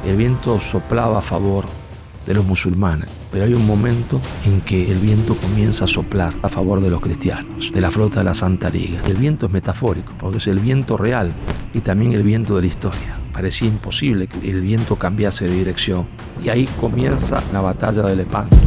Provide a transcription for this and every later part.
el viento soplaba a favor de los musulmanes, pero hay un momento en que el viento comienza a soplar a favor de los cristianos, de la flota de la Santa Liga. El viento es metafórico, porque es el viento real y también el viento de la historia. Parecía imposible que el viento cambiase de dirección, y ahí comienza la batalla de Lepanto.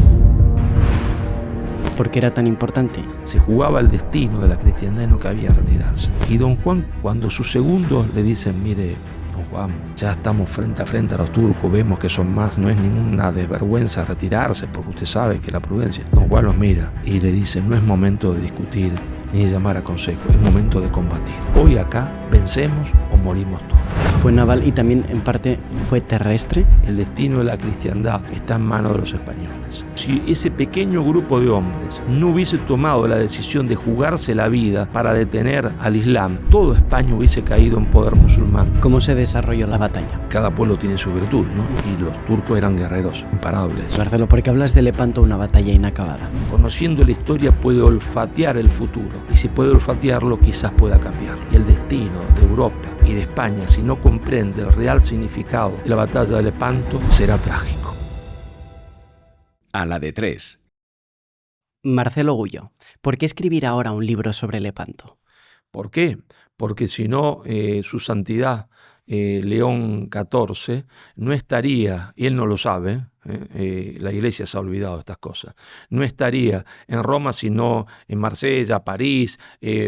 ¿Por qué era tan importante? Se jugaba el destino de la cristiandad y no cabía retirarse. Y don Juan, cuando sus segundos le dicen, mire, don Juan, ya estamos frente a frente a los turcos, vemos que son más, no es ninguna desvergüenza retirarse, porque usted sabe que la prudencia. Don Juan los mira y le dice, no es momento de discutir ni de llamar a consejo, es momento de combatir. Hoy acá vencemos o morimos todos. Fue naval y también en parte fue terrestre. El destino de la cristiandad está en manos de los españoles. Si ese pequeño grupo de hombres no hubiese tomado la decisión de jugarse la vida para detener al Islam, toda España hubiese caído en poder musulmán. ¿Cómo se desarrolló la batalla? Cada pueblo tiene su virtud, ¿no? Y los turcos eran guerreros imparables. Marcelo, ¿por qué hablas de Lepanto, una batalla inacabada? Conociendo la historia puede olfatear el futuro, y si puede olfatearlo quizás pueda cambiarlo. Y el destino de Europa y de España, si no comprende el real significado de la batalla de Lepanto, será trágico. A la de 3. Marcelo Gullo, ¿por qué escribir ahora un libro sobre Lepanto? ¿Por qué? Porque si no, su santidad León XIV no estaría, y él no lo sabe, la iglesia se ha olvidado de estas cosas, no estaría en Roma, sino en Marsella, París,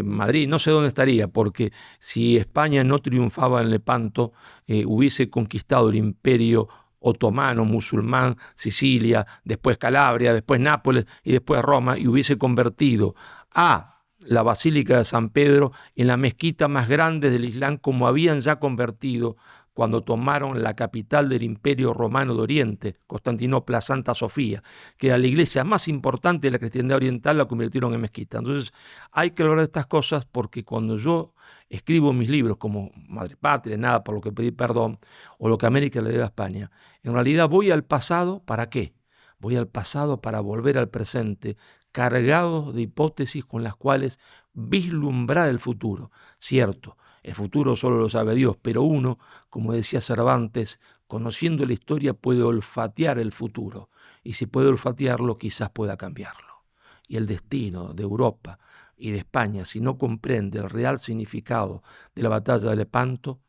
Madrid, no sé dónde estaría, porque si España no triunfaba en Lepanto, hubiese conquistado el imperio otomano, musulmán, Sicilia, después Calabria, después Nápoles y después Roma, y hubiese convertido a la Basílica de San Pedro en la mezquita más grande del Islam, como habían ya convertido cuando tomaron la capital del Imperio Romano de Oriente, Constantinopla, Santa Sofía, que era la iglesia más importante de la cristiandad oriental, la convirtieron en mezquita. Entonces hay que lograr estas cosas, porque cuando yo escribo mis libros como Madre Patria, Nada por lo que pedí perdón, o Lo que América le debe a España, en realidad voy al pasado, ¿para qué? Voy al pasado para volver al presente, cargados de hipótesis con las cuales vislumbrar el futuro. Cierto, el futuro solo lo sabe Dios, pero uno, como decía Cervantes, conociendo la historia puede olfatear el futuro, y si puede olfatearlo, quizás pueda cambiarlo. Y el destino de Europa y de España, si no comprende el real significado de la batalla de Lepanto,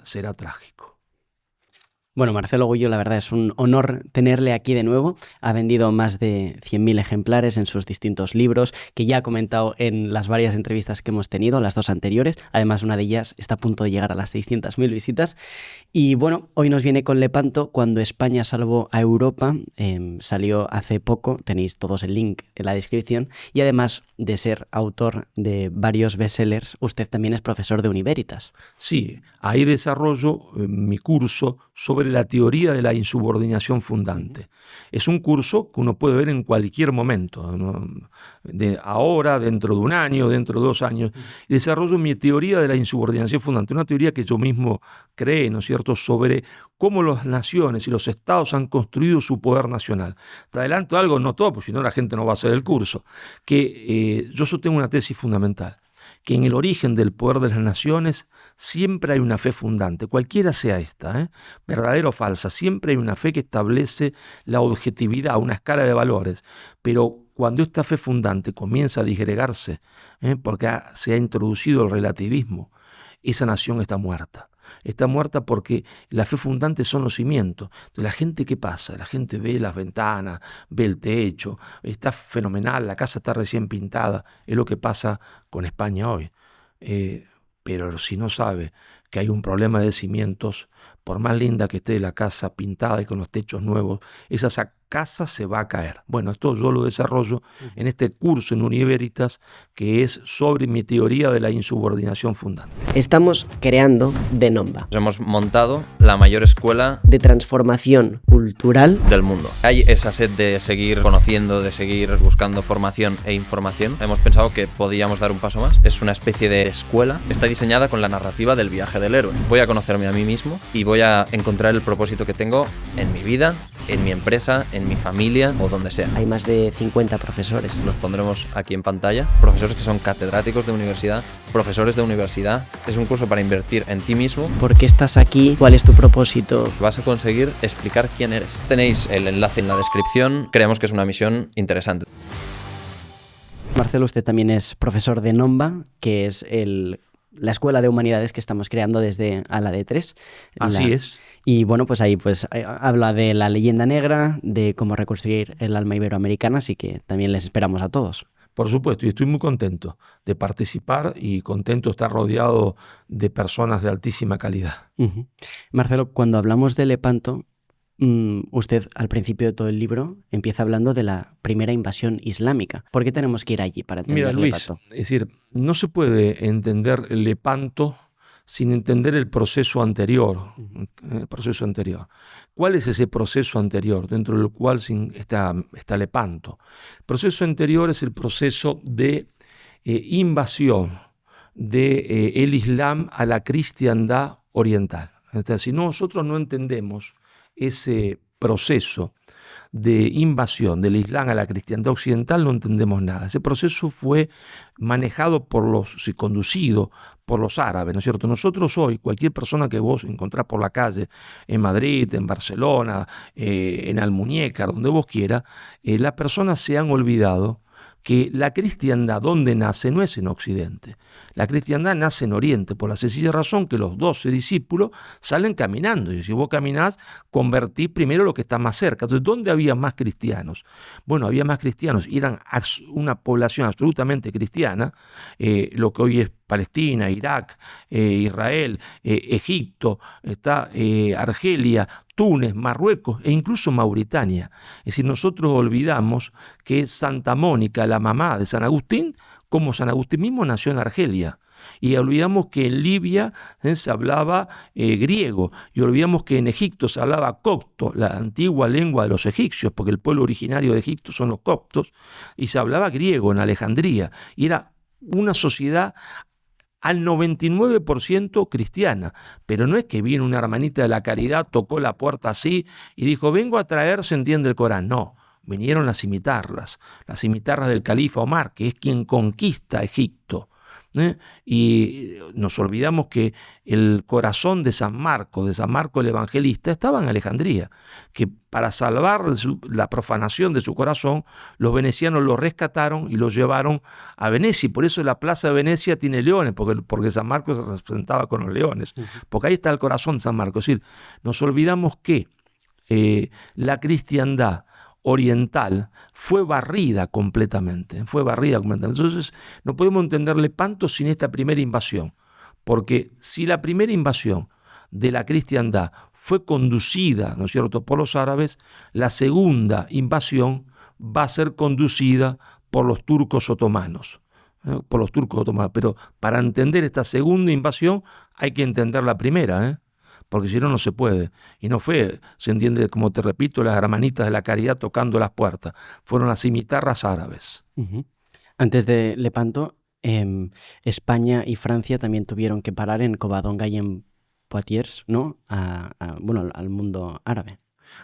será trágico. Bueno, Marcelo Gullo, la verdad es un honor tenerle aquí de nuevo. Ha vendido más de 100.000 ejemplares en sus distintos libros, que ya ha comentado en las varias entrevistas que hemos tenido, las dos anteriores. Además, una de ellas está a punto de llegar a las 600.000 visitas. Y bueno, hoy nos viene con Lepanto, cuando España salvó a Europa. Salió hace poco, tenéis todos el link en la descripción. Y además de ser autor de varios bestsellers, usted también es profesor de Univeritas. Sí, ahí desarrollo mi curso sobre la teoría de la insubordinación fundante. Es un curso que uno puede ver en cualquier momento, ¿no? Ahora, dentro de un año, dentro de 2 años. Y desarrollo mi teoría de la insubordinación fundante, una teoría que yo mismo creé, ¿no es cierto?, sobre cómo las naciones y los estados han construido su poder nacional. Te adelanto algo, no todo, porque si no la gente no va a hacer el curso, que yo sostengo una tesis fundamental, que en el origen del poder de las naciones siempre hay una fe fundante, cualquiera sea esta, verdadera o falsa, siempre hay una fe que establece la objetividad, una escala de valores, pero cuando esta fe fundante comienza a disgregarse, porque se ha introducido el relativismo, esa nación está muerta. Está muerta porque la fe fundante son los cimientos. Entonces, la gente, ¿qué pasa? La gente ve las ventanas, ve el techo, está fenomenal, la casa está recién pintada. Es lo que pasa con España hoy. Pero si no sabe que hay un problema de cimientos, por más linda que esté la casa pintada y con los techos nuevos, esa casa se va a caer. Bueno, esto yo lo desarrollo en este curso en Univeritas, que es sobre mi teoría de la insubordinación fundante. Estamos creando Denomba. Hemos montado la mayor escuela de transformación cultural del mundo. Hay esa sed de seguir conociendo, de seguir buscando formación e información. Hemos pensado que podíamos dar un paso más. Es una especie de escuela. Está diseñada con la narrativa del viaje del héroe. Voy a conocerme a mí mismo y voy a encontrar el propósito que tengo en mi vida en mi empresa, en mi familia o donde sea. Hay más de 50 profesores. Los pondremos aquí en pantalla. Profesores que son catedráticos de universidad, profesores de universidad. Es un curso para invertir en ti mismo. ¿Por qué estás aquí? ¿Cuál es tu propósito? Vas a conseguir explicar quién eres. Tenéis el enlace en la descripción. Creemos que es una misión interesante. Marcelo, usted también es profesor de NOMBA, que es la escuela de humanidades que estamos creando desde A la D3. Así es. Y bueno, pues ahí habla de la leyenda negra, de cómo reconstruir el alma iberoamericana, así que también les esperamos a todos. Por supuesto, y estoy muy contento de participar y contento de estar rodeado de personas de altísima calidad. Uh-huh. Marcelo, cuando hablamos de Lepanto, usted al principio de todo el libro empieza hablando de la primera invasión islámica. ¿Por qué tenemos que ir allí para entender Mira, Luis, Lepanto? es decir, no se puede entender Lepanto sin entender el proceso anterior. El proceso anterior. ¿Cuál es ese proceso anterior dentro del cual está Lepanto? El proceso anterior es el proceso de invasión del Islam a la cristiandad oriental. Entonces, si nosotros no entendemos ese proceso de invasión del Islam a la cristiandad occidental, no entendemos nada. Ese proceso fue manejado y conducido por los árabes, ¿no es cierto? Nosotros hoy, cualquier persona que vos encontrás por la calle, en Madrid, en Barcelona, en Almuñécar, donde vos quieras, las personas se han olvidado que la cristiandad donde nace no es en Occidente. La cristiandad nace en Oriente, por la sencilla razón que los 12 discípulos salen caminando. Y si vos caminás, convertís primero lo que está más cerca. Entonces, ¿dónde había más cristianos? Bueno, había más cristianos y eran una población absolutamente cristiana, lo que hoy es Palestina, Irak, Israel, Egipto, Argelia, Túnez, Marruecos e incluso Mauritania. Es decir, nosotros olvidamos que Santa Mónica, la mamá de San Agustín, como San Agustín mismo nació en Argelia. Y olvidamos que en Libia se hablaba griego, y olvidamos que en Egipto se hablaba copto, la antigua lengua de los egipcios, porque el pueblo originario de Egipto son los coptos, y se hablaba griego en Alejandría, y era una sociedad al 99% cristiana, pero no es que vino una hermanita de la caridad, tocó la puerta así y dijo, vengo a traer, se entiende el Corán. No, vinieron las cimitarras del califa Omar, que es quien conquista Egipto. Y nos olvidamos que el corazón de San Marco el Evangelista, estaba en Alejandría, que para salvar la profanación de su corazón, los venecianos lo rescataron y lo llevaron a Venecia, y por eso la plaza de Venecia tiene leones, porque San Marcos se representaba con los leones, porque ahí está el corazón de San Marcos. Es decir, nos olvidamos que la cristiandad oriental fue barrida completamente. Entonces, no podemos entender Lepanto sin esta primera invasión, porque si la primera invasión de la cristiandad fue conducida, ¿no es cierto?, por los árabes, la segunda invasión va a ser conducida por los turcos otomanos. Pero para entender esta segunda invasión hay que entender la primera, porque si no, no se puede. Y no fue, se entiende, como te repito, las hermanitas de la caridad tocando las puertas. Fueron las cimitarras árabes. Uh-huh. Antes de Lepanto, España y Francia también tuvieron que parar en Covadonga y en Poitiers, ¿no? Al mundo árabe.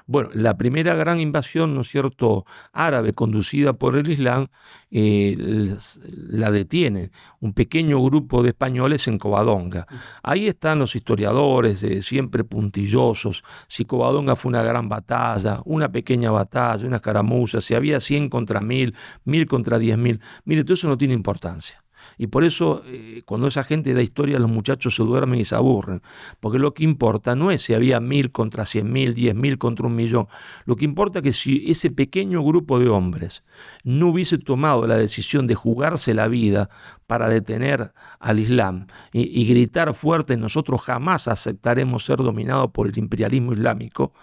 Bueno, la primera gran invasión, ¿no es cierto?, árabe conducida por el Islam, la detiene un pequeño grupo de españoles en Covadonga. Ahí están los historiadores siempre puntillosos, si Covadonga fue una gran batalla, una pequeña batalla, una escaramuza, si había 100 contra 1000, 1000 contra 10.000. Mire, todo eso no tiene importancia. Y por eso, cuando esa gente da historia, los muchachos se duermen y se aburren. Porque lo que importa no es si había 1000 contra 100.000, 10.000 contra 1.000.000. Lo que importa es que si ese pequeño grupo de hombres no hubiese tomado la decisión de jugarse la vida para detener al Islam y gritar fuerte, nosotros jamás aceptaremos ser dominados por el imperialismo islámico,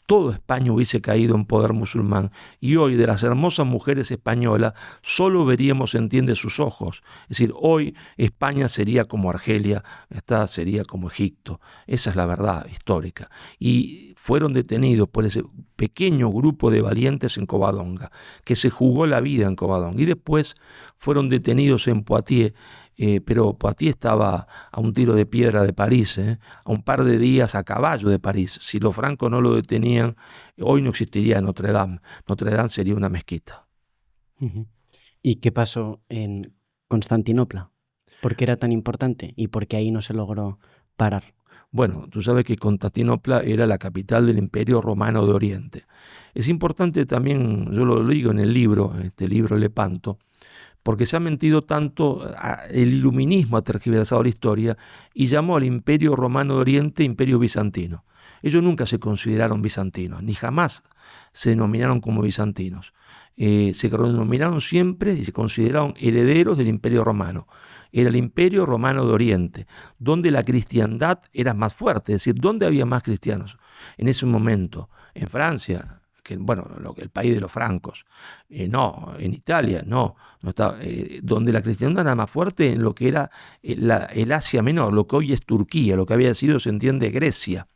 toda España hubiese caído en poder musulmán. Y hoy, de las hermosas mujeres españolas, solo veríamos, entiende, sus ojos. Es Es decir, hoy España sería como Argelia, esta sería como Egipto. Esa es la verdad histórica. Y fueron detenidos por ese pequeño grupo de valientes en Covadonga, que se jugó la vida en Covadonga. Y después fueron detenidos en Poitiers, pero Poitiers estaba a un tiro de piedra de París, a un par de días a caballo de París. Si los francos no lo detenían, hoy no existiría Notre Dame. Notre Dame sería una mezquita. ¿Y qué pasó en Constantinopla? ¿Por qué era tan importante y por qué ahí no se logró parar? Bueno, tú sabes que Constantinopla era la capital del Imperio Romano de Oriente. Es importante también, yo lo digo en el libro, este libro Lepanto, porque se ha mentido tanto, el iluminismo ha tergiversado la historia y llamó al Imperio Romano de Oriente Imperio Bizantino. Ellos nunca se consideraron bizantinos, ni jamás se denominaron como bizantinos. Se denominaron siempre y se consideraron herederos del Imperio Romano. Era el Imperio Romano de Oriente, donde la cristiandad era más fuerte, es decir, donde había más cristianos. En ese momento, en Francia, el país de los francos, no, en Italia, no estaba, donde la cristiandad era más fuerte en lo que era el Asia Menor, lo que hoy es Turquía, lo que había sido, se entiende, Grecia.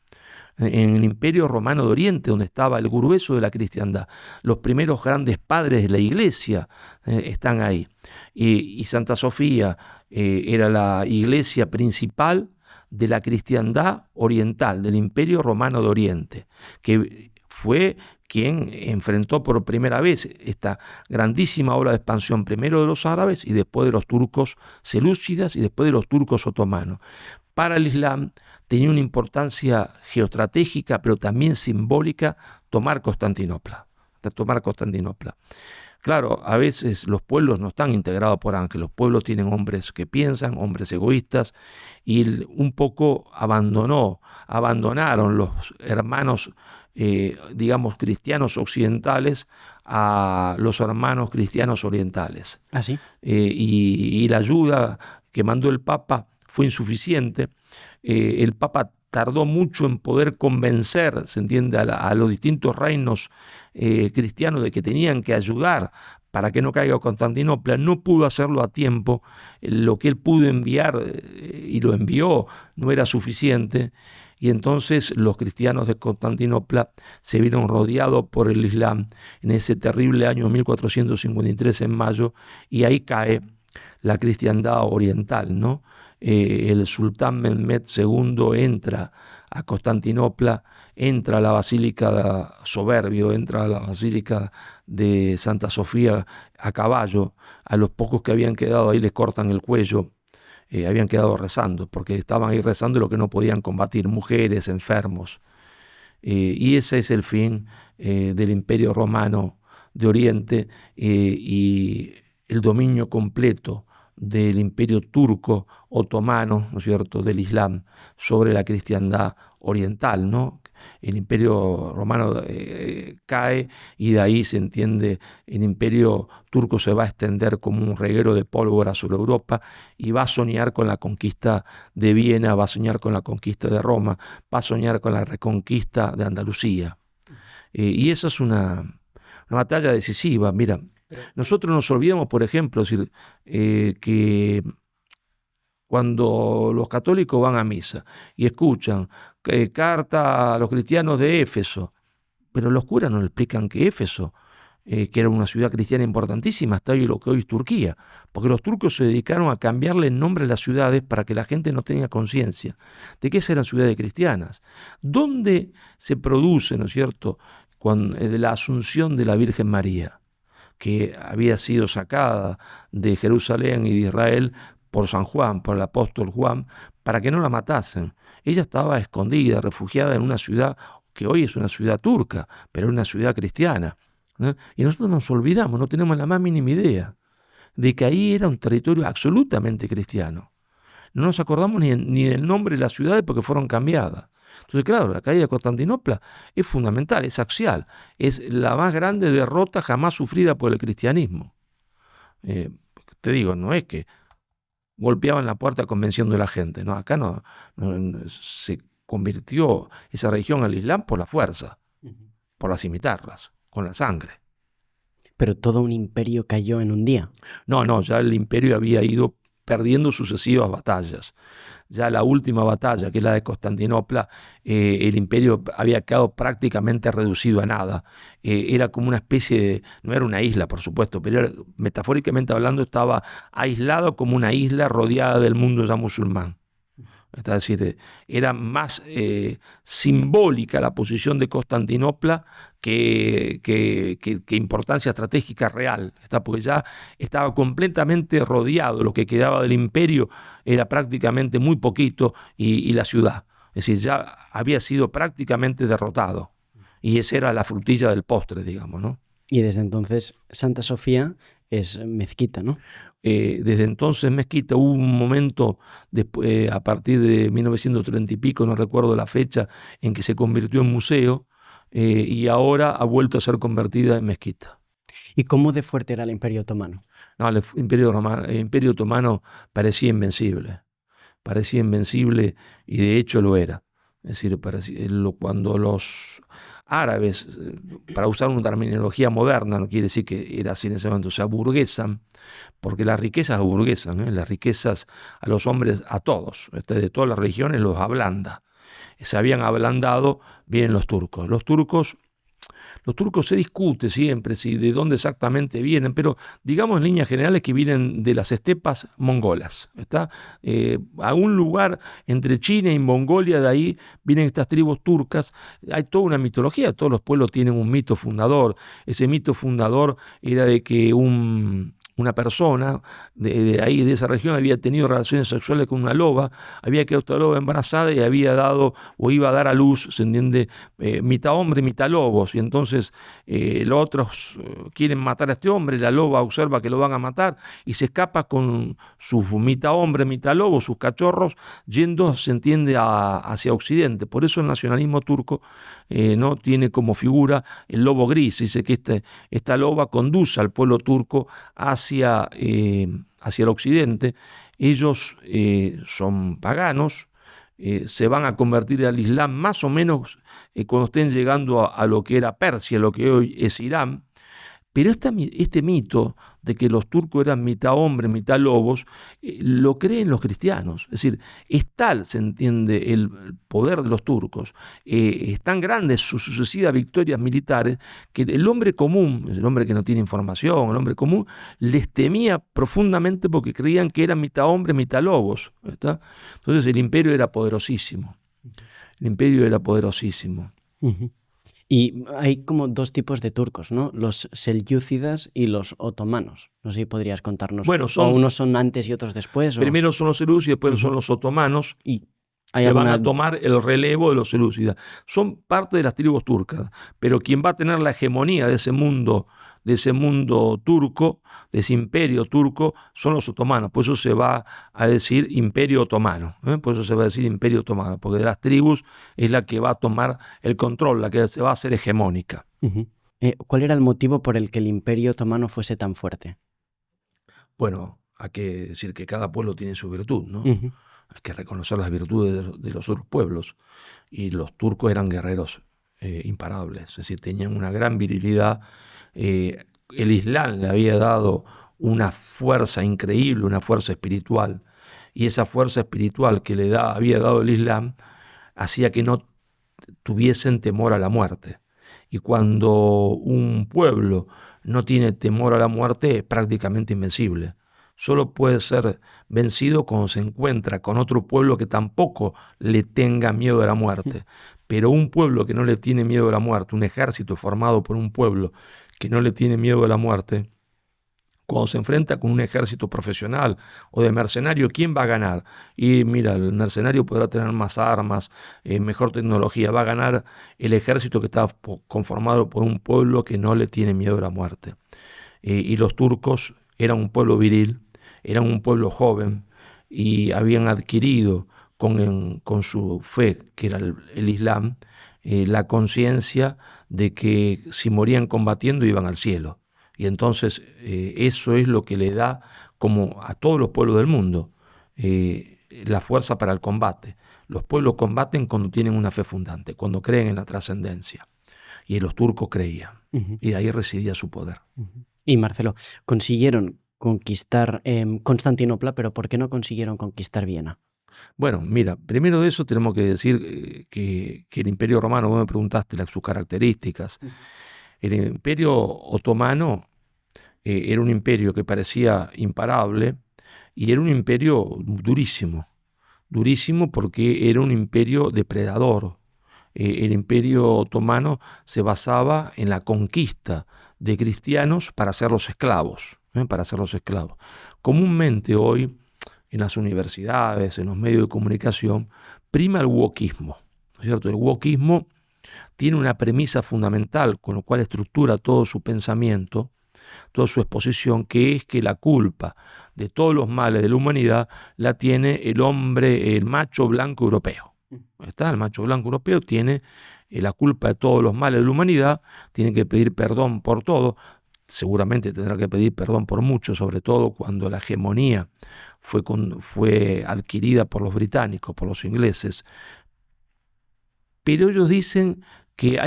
En el Imperio Romano de Oriente, donde estaba el grueso de la cristiandad. Los primeros grandes padres de la iglesia están ahí. Y Santa Sofía era la iglesia principal de la cristiandad oriental, del Imperio Romano de Oriente, que fue quien enfrentó por primera vez esta grandísima ola de expansión, primero de los árabes y después de los turcos selúcidas y después de los turcos otomanos. Para el Islam tenía una importancia geoestratégica, pero también simbólica, tomar Constantinopla. Claro, a veces los pueblos no están integrados por ángeles, los pueblos tienen hombres que piensan, hombres egoístas, y un poco abandonaron los hermanos, cristianos occidentales a los hermanos cristianos orientales. ¿Ah, sí? Y la ayuda que mandó el Papa fue insuficiente. El Papa tardó mucho en poder convencer, se entiende, a los distintos reinos cristianos de que tenían que ayudar para que no caiga Constantinopla. No pudo hacerlo a tiempo. Lo que él pudo enviar, y lo envió, no era suficiente. Y entonces los cristianos de Constantinopla se vieron rodeados por el Islam en ese terrible año 1453 en mayo, y ahí cae la cristiandad oriental, ¿no? El sultán Mehmed II entra a Constantinopla, entra a la Basílica Soberbio, entra a la Basílica de Santa Sofía a caballo. A los pocos que habían quedado ahí les cortan el cuello. Habían quedado rezando, porque estaban ahí rezando lo que no podían combatir, mujeres, enfermos. Y ese es el fin del Imperio Romano de Oriente y el dominio completo del Imperio Turco Otomano, ¿no es cierto?, del Islam sobre la cristiandad oriental, ¿no? El Imperio Romano cae, y de ahí se entiende el Imperio Turco se va a extender como un reguero de pólvora sobre Europa y va a soñar con la conquista de Viena, va a soñar con la conquista de Roma, va a soñar con la reconquista de Andalucía. Y esa es una batalla decisiva. Mira, nosotros nos olvidamos, por ejemplo, que cuando los católicos van a misa y escuchan carta a los cristianos de Éfeso, pero los curas nos explican que Éfeso, que era una ciudad cristiana importantísima, hasta hoy lo que hoy es Turquía, porque los turcos se dedicaron a cambiarle el nombre a las ciudades para que la gente no tenga conciencia de que esas eran ciudades cristianas. ¿Dónde se produce, ¿no es cierto?, de la asunción de la Virgen María, que había sido sacada de Jerusalén y de Israel por San Juan, por el apóstol Juan, para que no la matasen? Ella estaba escondida, refugiada en una ciudad que hoy es una ciudad turca, pero era una ciudad cristiana, ¿no? Y nosotros nos olvidamos, no tenemos la más mínima idea de que ahí era un territorio absolutamente cristiano. No nos acordamos ni del nombre de las ciudades porque fueron cambiadas. Entonces, claro, la caída de Constantinopla es fundamental, es axial, es la más grande derrota jamás sufrida por el cristianismo. Te digo, no es que golpeaban la puerta convenciendo a la gente, no, acá no se convirtió esa región al Islam por la fuerza, por las cimitarras, con la sangre. Pero todo un imperio cayó en un día. No, ya el imperio había ido perdiendo sucesivas batallas. Ya la última batalla, que es la de Constantinopla, el imperio había quedado prácticamente reducido a nada. Era como una especie de, no era una isla, por supuesto, pero era, metafóricamente hablando, estaba aislado como una isla rodeada del mundo ya musulmán. Es decir, era más simbólica la posición de Constantinopla que importancia estratégica real, porque ya estaba completamente rodeado. Lo que quedaba del imperio era prácticamente muy poquito y la ciudad. Es decir, ya había sido prácticamente derrotado. Y esa era la frutilla del postre, digamos, ¿no? Y desde entonces Santa Sofía es mezquita, ¿no? Desde entonces mezquita. Hubo un momento después, a partir de 1930 y pico, no recuerdo la fecha, en que se convirtió en museo y ahora ha vuelto a ser convertida en mezquita. ¿Y cómo de fuerte era el Imperio Otomano? No, el Imperio Otomano parecía invencible y de hecho lo era. Es decir, cuando los árabes, para usar una terminología moderna, no quiere decir que era así en ese momento, se aburguesan, porque las riquezas aburguesan, las riquezas a los hombres, a todos, de todas las religiones, los ablanda. Se habían ablandado, vienen los turcos. Los turcos se discute siempre de dónde exactamente vienen, pero digamos en líneas generales que vienen de las estepas mongolas. A un lugar entre China y Mongolia, de ahí vienen estas tribus turcas. Hay toda una mitología, todos los pueblos tienen un mito fundador. Ese mito fundador era de que una persona de ahí, de esa región, había tenido relaciones sexuales con una loba, había quedado esta loba embarazada y había dado o iba a dar a luz, se entiende, mitad hombre, mitad lobos. Y entonces los otros quieren matar a este hombre, la loba observa que lo van a matar y se escapa con su mitad hombre, mitad lobo, sus cachorros, yendo, se entiende, hacia Occidente. Por eso el nacionalismo turco no tiene como figura el lobo gris. Dice que esta loba conduce al pueblo turco hacia el occidente. Ellos son paganos, se van a convertir al Islam más o menos cuando estén llegando a lo que era Persia, lo que hoy es Irán. Pero este mito de que los turcos eran mitad hombres, mitad lobos, lo creen los cristianos. Es decir, es tal, se entiende, el poder de los turcos, es tan grande sus sucesivas victorias militares, que el hombre común, el hombre que no tiene información, el hombre común, les temía profundamente porque creían que eran mitad hombres, mitad lobos. ¿Está? Entonces el imperio era poderosísimo. El imperio era poderosísimo. Uh-huh. Y hay como dos tipos de turcos, ¿no? Los selyúcidas y los otomanos. No sé si podrías contarnos. Bueno, ¿O unos son antes y otros después? Primero son los selúcidas y después son los otomanos. ¿Y que van a tomar el relevo de los selúcidas. Son parte de las tribus turcas, pero quien va a tener la hegemonía de ese mundo turco, de ese imperio turco, son los otomanos. Por eso se va a decir imperio otomano. Por eso se va a decir imperio otomano, porque de las tribus es la que va a tomar el control, la que se va a hacer hegemónica. Uh-huh. ¿Cuál era el motivo por el que el imperio otomano fuese tan fuerte? Bueno, hay que decir que cada pueblo tiene su virtud, ¿no? Uh-huh. Hay que reconocer las virtudes de los otros pueblos. Y los turcos eran guerreros imparables, es decir, tenían una gran virilidad. El Islam le había dado una fuerza increíble, una fuerza espiritual. Y esa fuerza espiritual que había dado el Islam hacía que no tuviesen temor a la muerte. Y cuando un pueblo no tiene temor a la muerte, es prácticamente invencible. Solo puede ser vencido cuando se encuentra con otro pueblo que tampoco le tenga miedo a la muerte. Pero un pueblo que no le tiene miedo a la muerte, un ejército formado por un pueblo que no le tiene miedo a la muerte, cuando se enfrenta con un ejército profesional o de mercenario, ¿quién va a ganar? Y mira, el mercenario podrá tener más armas, mejor tecnología, va a ganar el ejército que está conformado por un pueblo que no le tiene miedo a la muerte. Y los turcos eran un pueblo viril, eran un pueblo joven y habían adquirido con su fe, que era el Islam, la conciencia de que si morían combatiendo iban al cielo. Y entonces eso es lo que le da, como a todos los pueblos del mundo, la fuerza para el combate. Los pueblos combaten cuando tienen una fe fundante, cuando creen en la trascendencia. Y los turcos creían. Uh-huh. Y de ahí residía su poder. Uh-huh. Y Marcelo, consiguieron conquistar Constantinopla, pero ¿por qué no consiguieron conquistar Viena? Bueno, mira, primero de eso tenemos que decir que el Imperio Romano, vos me preguntaste sus características. El Imperio Otomano era un imperio que parecía imparable y era un imperio durísimo porque era un imperio depredador. El Imperio Otomano se basaba en la conquista de cristianos para hacerlos esclavos, para hacerlos esclavos. Comúnmente hoy en las universidades, en los medios de comunicación, prima el wokismo, ¿no es cierto? El wokismo tiene una premisa fundamental con lo cual estructura todo su pensamiento, toda su exposición, que es que la culpa de todos los males de la humanidad la tiene el hombre, el macho blanco europeo. ¿Está? El macho blanco europeo tiene la culpa de todos los males de la humanidad, tiene que pedir perdón por todo, seguramente tendrá que pedir perdón por mucho, sobre todo cuando la hegemonía fue adquirida por los británicos, por los ingleses. Pero ellos dicen que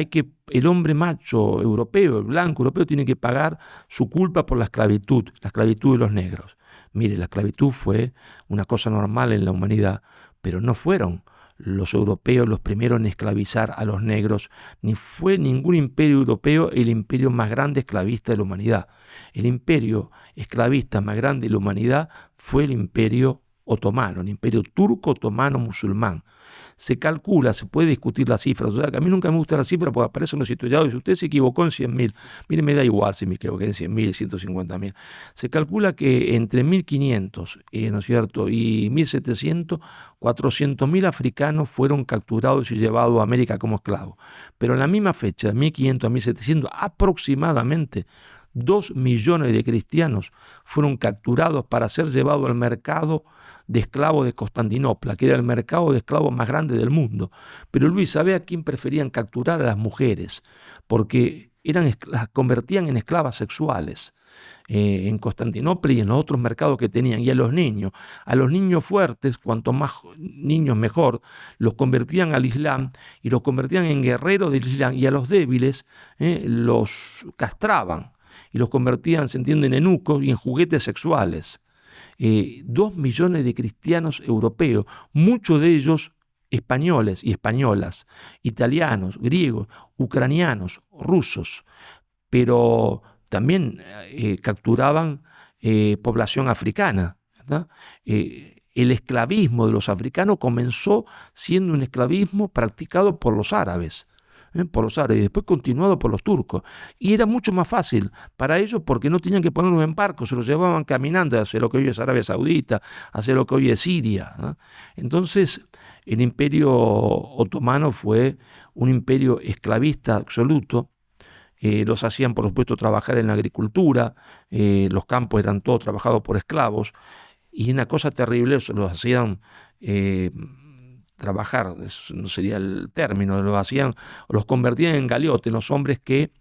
el hombre macho europeo, el blanco europeo, tiene que pagar su culpa por la esclavitud de los negros. Mire, la esclavitud fue una cosa normal en la humanidad, pero no fueron los europeos los primeros en esclavizar a los negros, ni fue ningún imperio europeo el imperio más grande esclavista de la humanidad. El imperio esclavista más grande de la humanidad fue el imperio otomano, el imperio turco otomano musulmán. Se calcula, se puede discutir las cifras, o sea, que a mí nunca me gusta la cifra porque aparecen los estudiados y si usted se equivocó en 100.000, mire, me da igual si me equivoqué en 100.000, 150.000. Se calcula que entre 1.500, ¿no es cierto?, y 1.700, 400.000 africanos fueron capturados y llevados a América como esclavos. Pero en la misma fecha, de 1.500 a 1.700, aproximadamente 2 millones de cristianos fueron capturados para ser llevados al mercado de esclavos de Constantinopla, que era el mercado de esclavos más grande del mundo. Pero Luis, ¿sabe a quién preferían capturar? A las mujeres, porque las convertían en esclavas sexuales en Constantinopla y en los otros mercados que tenían. Y a los niños fuertes, cuanto más niños mejor, los convertían al Islam y los convertían en guerreros del Islam, y a los débiles los castraban y los convertían, se entiende, en eunucos y en juguetes sexuales. 2 millones de cristianos europeos, muchos de ellos españoles y españolas, italianos, griegos, ucranianos, rusos, pero también capturaban población africana, ¿verdad? El esclavismo de los africanos comenzó siendo un esclavismo practicado por los árabes. Y después continuado por los turcos. Y era mucho más fácil para ellos porque no tenían que ponerlos en barcos, se los llevaban caminando hacia lo que hoy es Arabia Saudita, hacia lo que hoy es Siria, ¿no? Entonces, el Imperio Otomano fue un imperio esclavista absoluto. Los hacían, por supuesto, trabajar en la agricultura, los campos eran todos trabajados por esclavos, y una cosa terrible, los hacían trabajar, no sería el término, los convertían en galeotes, los hombres que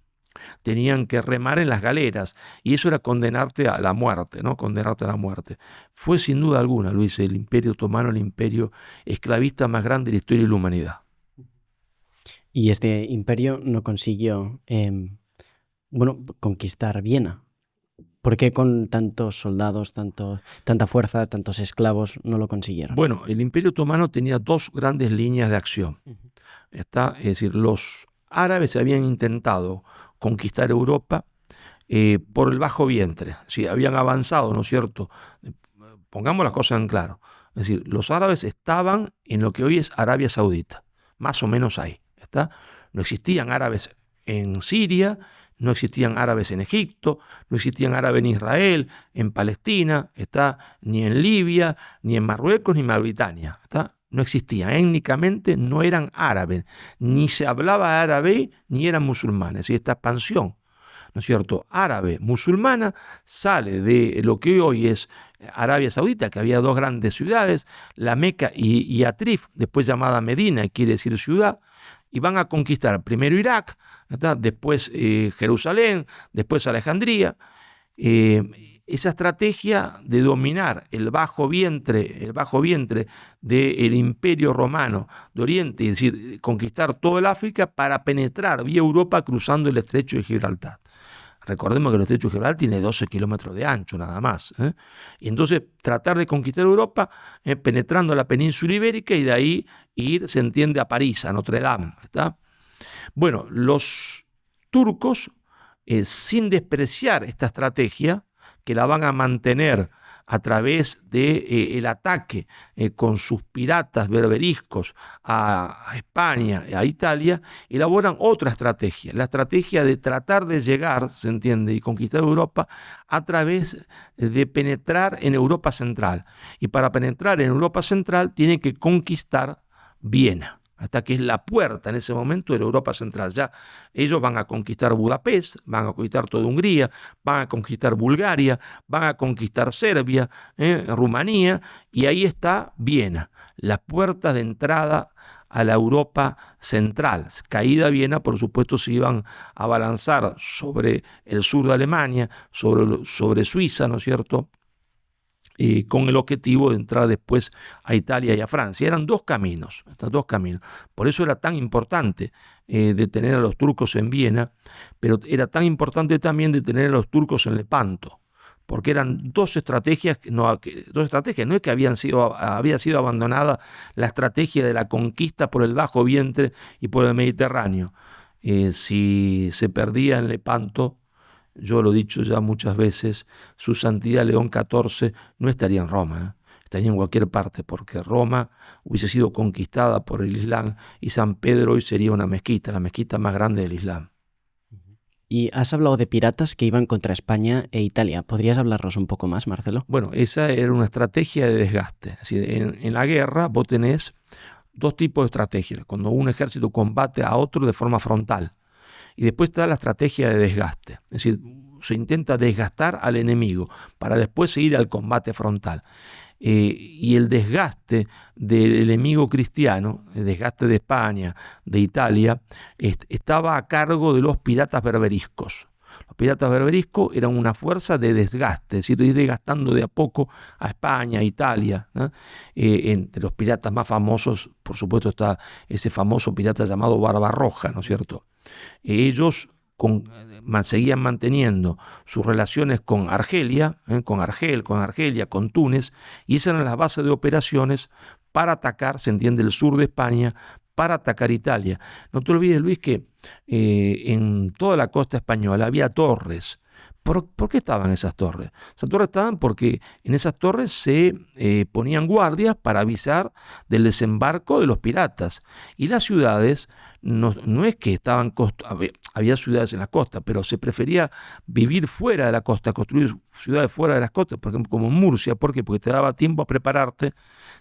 tenían que remar en las galeras, y eso era condenarte a la muerte, ¿no? Condenarte a la muerte. Fue sin duda alguna, Luis, el Imperio Otomano el imperio esclavista más grande de la historia de la humanidad. Y este imperio no consiguió conquistar Viena. ¿Por qué con tantos soldados, tanta fuerza, tantos esclavos no lo consiguieron? Bueno, el Imperio Otomano tenía 2 grandes líneas de acción. Es decir, los árabes habían intentado conquistar Europa por el bajo vientre. Sí, habían avanzado, ¿no es cierto? Pongamos las cosas en claro. Es decir, los árabes estaban en lo que hoy es Arabia Saudita, más o menos ahí. No existían árabes en Siria, no existían árabes en Egipto, no existían árabes en Israel, en Palestina, ni en Libia, ni en Marruecos, ni en Mauritania. No existían, étnicamente no eran árabes, ni se hablaba árabe, ni eran musulmanes. Y esta expansión, ¿no es cierto?, árabe, musulmana, sale de lo que hoy es Arabia Saudita, que había 2 grandes ciudades, la Meca y Yatrib, después llamada Medina, que quiere decir ciudad, y van a conquistar primero Irak, después Jerusalén, después Alejandría. Esa estrategia de dominar el bajo vientre del Imperio Romano de Oriente, es decir, conquistar todo el África para penetrar vía Europa cruzando el estrecho de Gibraltar. Recordemos que el estrecho de Gibraltar tiene 12 kilómetros de ancho nada más. Y entonces tratar de conquistar Europa penetrando la península ibérica y de ahí ir, se entiende, a París, a Notre Dame. ¿Está? Bueno, los turcos, sin despreciar esta estrategia, que la van a mantener a través del ataque con sus piratas berberiscos a España, a Italia, elaboran otra estrategia, la estrategia de tratar de llegar, se entiende, y conquistar Europa a través de penetrar en Europa Central. Y para penetrar en Europa Central tienen que conquistar Viena, hasta que es la puerta en ese momento de la Europa Central. Ya ellos van a conquistar Budapest, van a conquistar toda Hungría, van a conquistar Bulgaria, van a conquistar Serbia, Rumanía, y ahí está Viena, la puerta de entrada a la Europa Central. Caída Viena, por supuesto, se iban a abalanzar sobre el sur de Alemania, sobre Suiza, ¿no es cierto?, con el objetivo de entrar después a Italia y a Francia. Eran dos caminos. Por eso era tan importante detener a los turcos en Viena, pero era tan importante también detener a los turcos en Lepanto, porque eran dos estrategias, no es que había sido abandonada la estrategia de la conquista por el Bajo Vientre y por el Mediterráneo. Si se perdía en Lepanto, yo lo he dicho ya muchas veces, su santidad León XIV no estaría en Roma, estaría en cualquier parte, porque Roma hubiese sido conquistada por el Islam y San Pedro hoy sería una mezquita, la mezquita más grande del Islam. Y has hablado de piratas que iban contra España e Italia. ¿Podrías hablarnos un poco más, Marcelo? Bueno, esa era una estrategia de desgaste. Es decir, en la guerra vos tenés dos tipos de estrategias. Cuando un ejército combate a otro de forma frontal. Y después está la estrategia de desgaste. Es decir, se intenta desgastar al enemigo para después seguir al combate frontal. Y el desgaste del enemigo cristiano, el desgaste de España, de Italia, estaba a cargo de los piratas berberiscos. Los piratas berberiscos eran una fuerza de desgaste, es decir, ir desgastando de a poco a España, a Italia, ¿no? Entre los piratas más famosos, por supuesto, está ese famoso pirata llamado Barbarroja, ¿no es cierto? Ellos seguían manteniendo sus relaciones con Argelia, con Argelia, con Túnez, y esas eran las bases de operaciones para atacar, se entiende, el sur de España, para atacar Italia. No te olvides, Luis, que en toda la costa española había torres. ¿Por qué estaban esas torres? Esas torres estaban porque en esas torres se ponían guardias para avisar del desembarco de los piratas. Y las ciudades, no es que estaban, había ciudades en la costa, pero se prefería vivir fuera de la costa, construir ciudades fuera de las costas, por ejemplo, como Murcia. ¿Por qué? Porque te daba tiempo a prepararte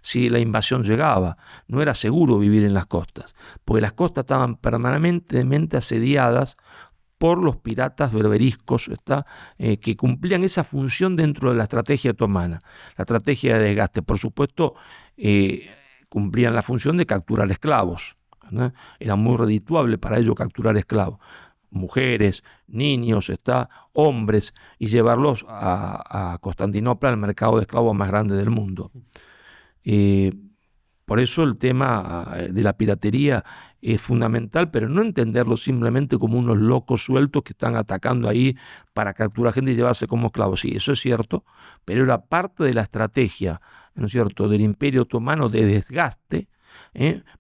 si la invasión llegaba. No era seguro vivir en las costas, porque las costas estaban permanentemente asediadas por los piratas berberiscos, que cumplían esa función dentro de la estrategia otomana, la estrategia de desgaste. Por supuesto, cumplían la función de capturar esclavos, ¿no? Era muy redituable para ellos capturar esclavos, mujeres, niños, hombres, y llevarlos a Constantinopla, al mercado de esclavos más grande del mundo. Por eso el tema de la piratería es fundamental, pero no entenderlo simplemente como unos locos sueltos que están atacando ahí para capturar gente y llevarse como esclavos. Sí, eso es cierto, pero era parte de la estrategia, ¿no es cierto?, del Imperio Otomano de desgaste,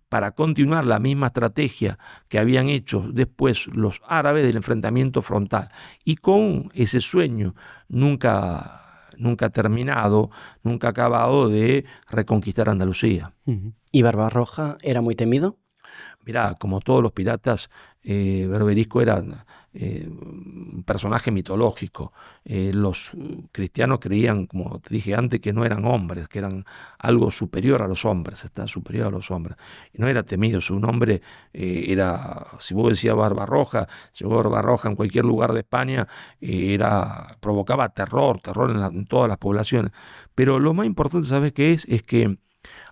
para continuar la misma estrategia que habían hecho después los árabes del enfrentamiento frontal. Y con ese sueño nunca terminado, nunca acabado, de reconquistar Andalucía. ¿Y Barbarroja era muy temido? Mirá, como todos los piratas, Berberisco era un personaje mitológico. Los cristianos creían, como te dije antes, que no eran hombres, que eran algo superior a los hombres, superior a los hombres. Y no era temido, su nombre era, si vos decías Barbarroja, llegó Barbarroja en cualquier lugar de España, provocaba terror en todas las poblaciones. Pero lo más importante, ¿sabes qué es? Es que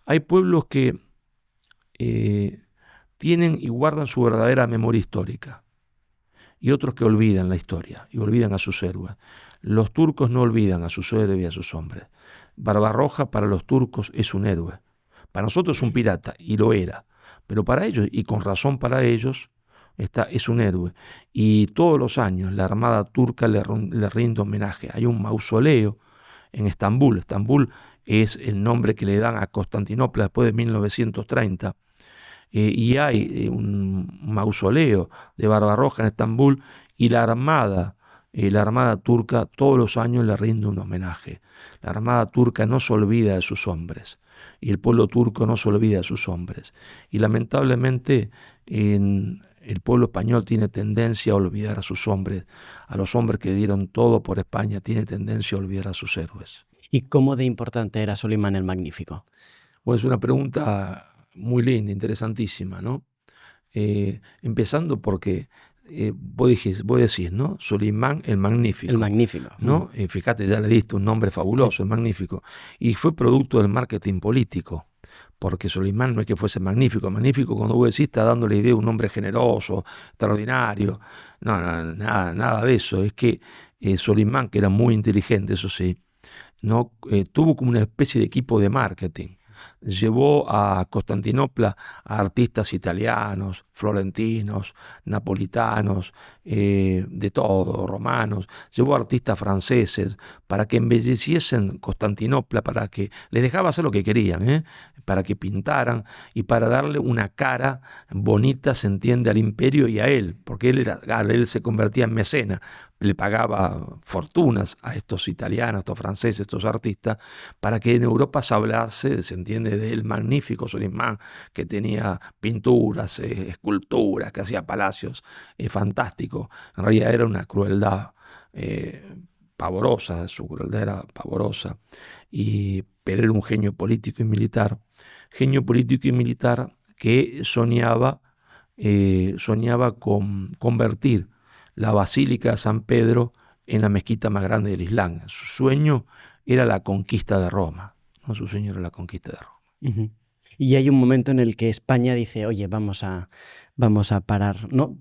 hay pueblos que tienen y guardan su verdadera memoria histórica, y otros que olvidan la historia y olvidan a sus héroes. Los turcos no olvidan a sus héroes y a sus hombres. Barbarroja para los turcos es un héroe, para nosotros es un pirata, y lo era, pero para ellos, y con razón para ellos, es un héroe. Y todos los años la Armada turca le rinde homenaje. Hay un mausoleo en Estambul. Estambul es el nombre que le dan a Constantinopla después de 1930. Y hay un mausoleo de Barbarroja en Estambul, y la Armada turca todos los años le rinde un homenaje. La Armada turca no se olvida de sus hombres, y el pueblo turco no se olvida de sus hombres. Y lamentablemente el pueblo español tiene tendencia a olvidar a sus hombres, a los hombres que dieron todo por España, tiene tendencia a olvidar a sus héroes. ¿Y cómo de importante era Solimán el Magnífico? Pues es una pregunta muy linda, interesantísima, ¿no? Empezando porque vos decís, ¿no? Solimán el Magnífico. El Magnífico. ¿No? Fíjate, ya le diste un nombre fabuloso, el Magnífico. Y fue producto del marketing político, porque Solimán no es que fuese magnífico. Magnífico, cuando vos decís, está dando la idea de un hombre generoso, extraordinario. No, nada de eso. Es que Solimán, que era muy inteligente, eso sí, ¿no? Tuvo como una especie de equipo de marketing. Llevó a Constantinopla a artistas italianos, florentinos, napolitanos, de todo, romanos. Llevó a artistas franceses para que embelleciesen Constantinopla, para que les dejaba hacer lo que querían, para que pintaran y para darle una cara bonita, se entiende, al imperio y a él, porque él se convertía en mecena, le pagaba fortunas a estos italianos, a estos franceses, a estos artistas, para que en Europa se hablase, se entiende, del magnífico Solimán, que tenía pinturas, esculturas, que hacía palacios fantástico. En realidad era una crueldad pavorosa, su crueldad era pavorosa, pero era un genio político y militar que soñaba con convertir la Basílica de San Pedro en la mezquita más grande del Islam. Su sueño era la conquista de Roma, ¿no? Su sueño era la conquista de Roma. Uh-huh. Y hay un momento en el que España dice, oye, vamos a parar, ¿no?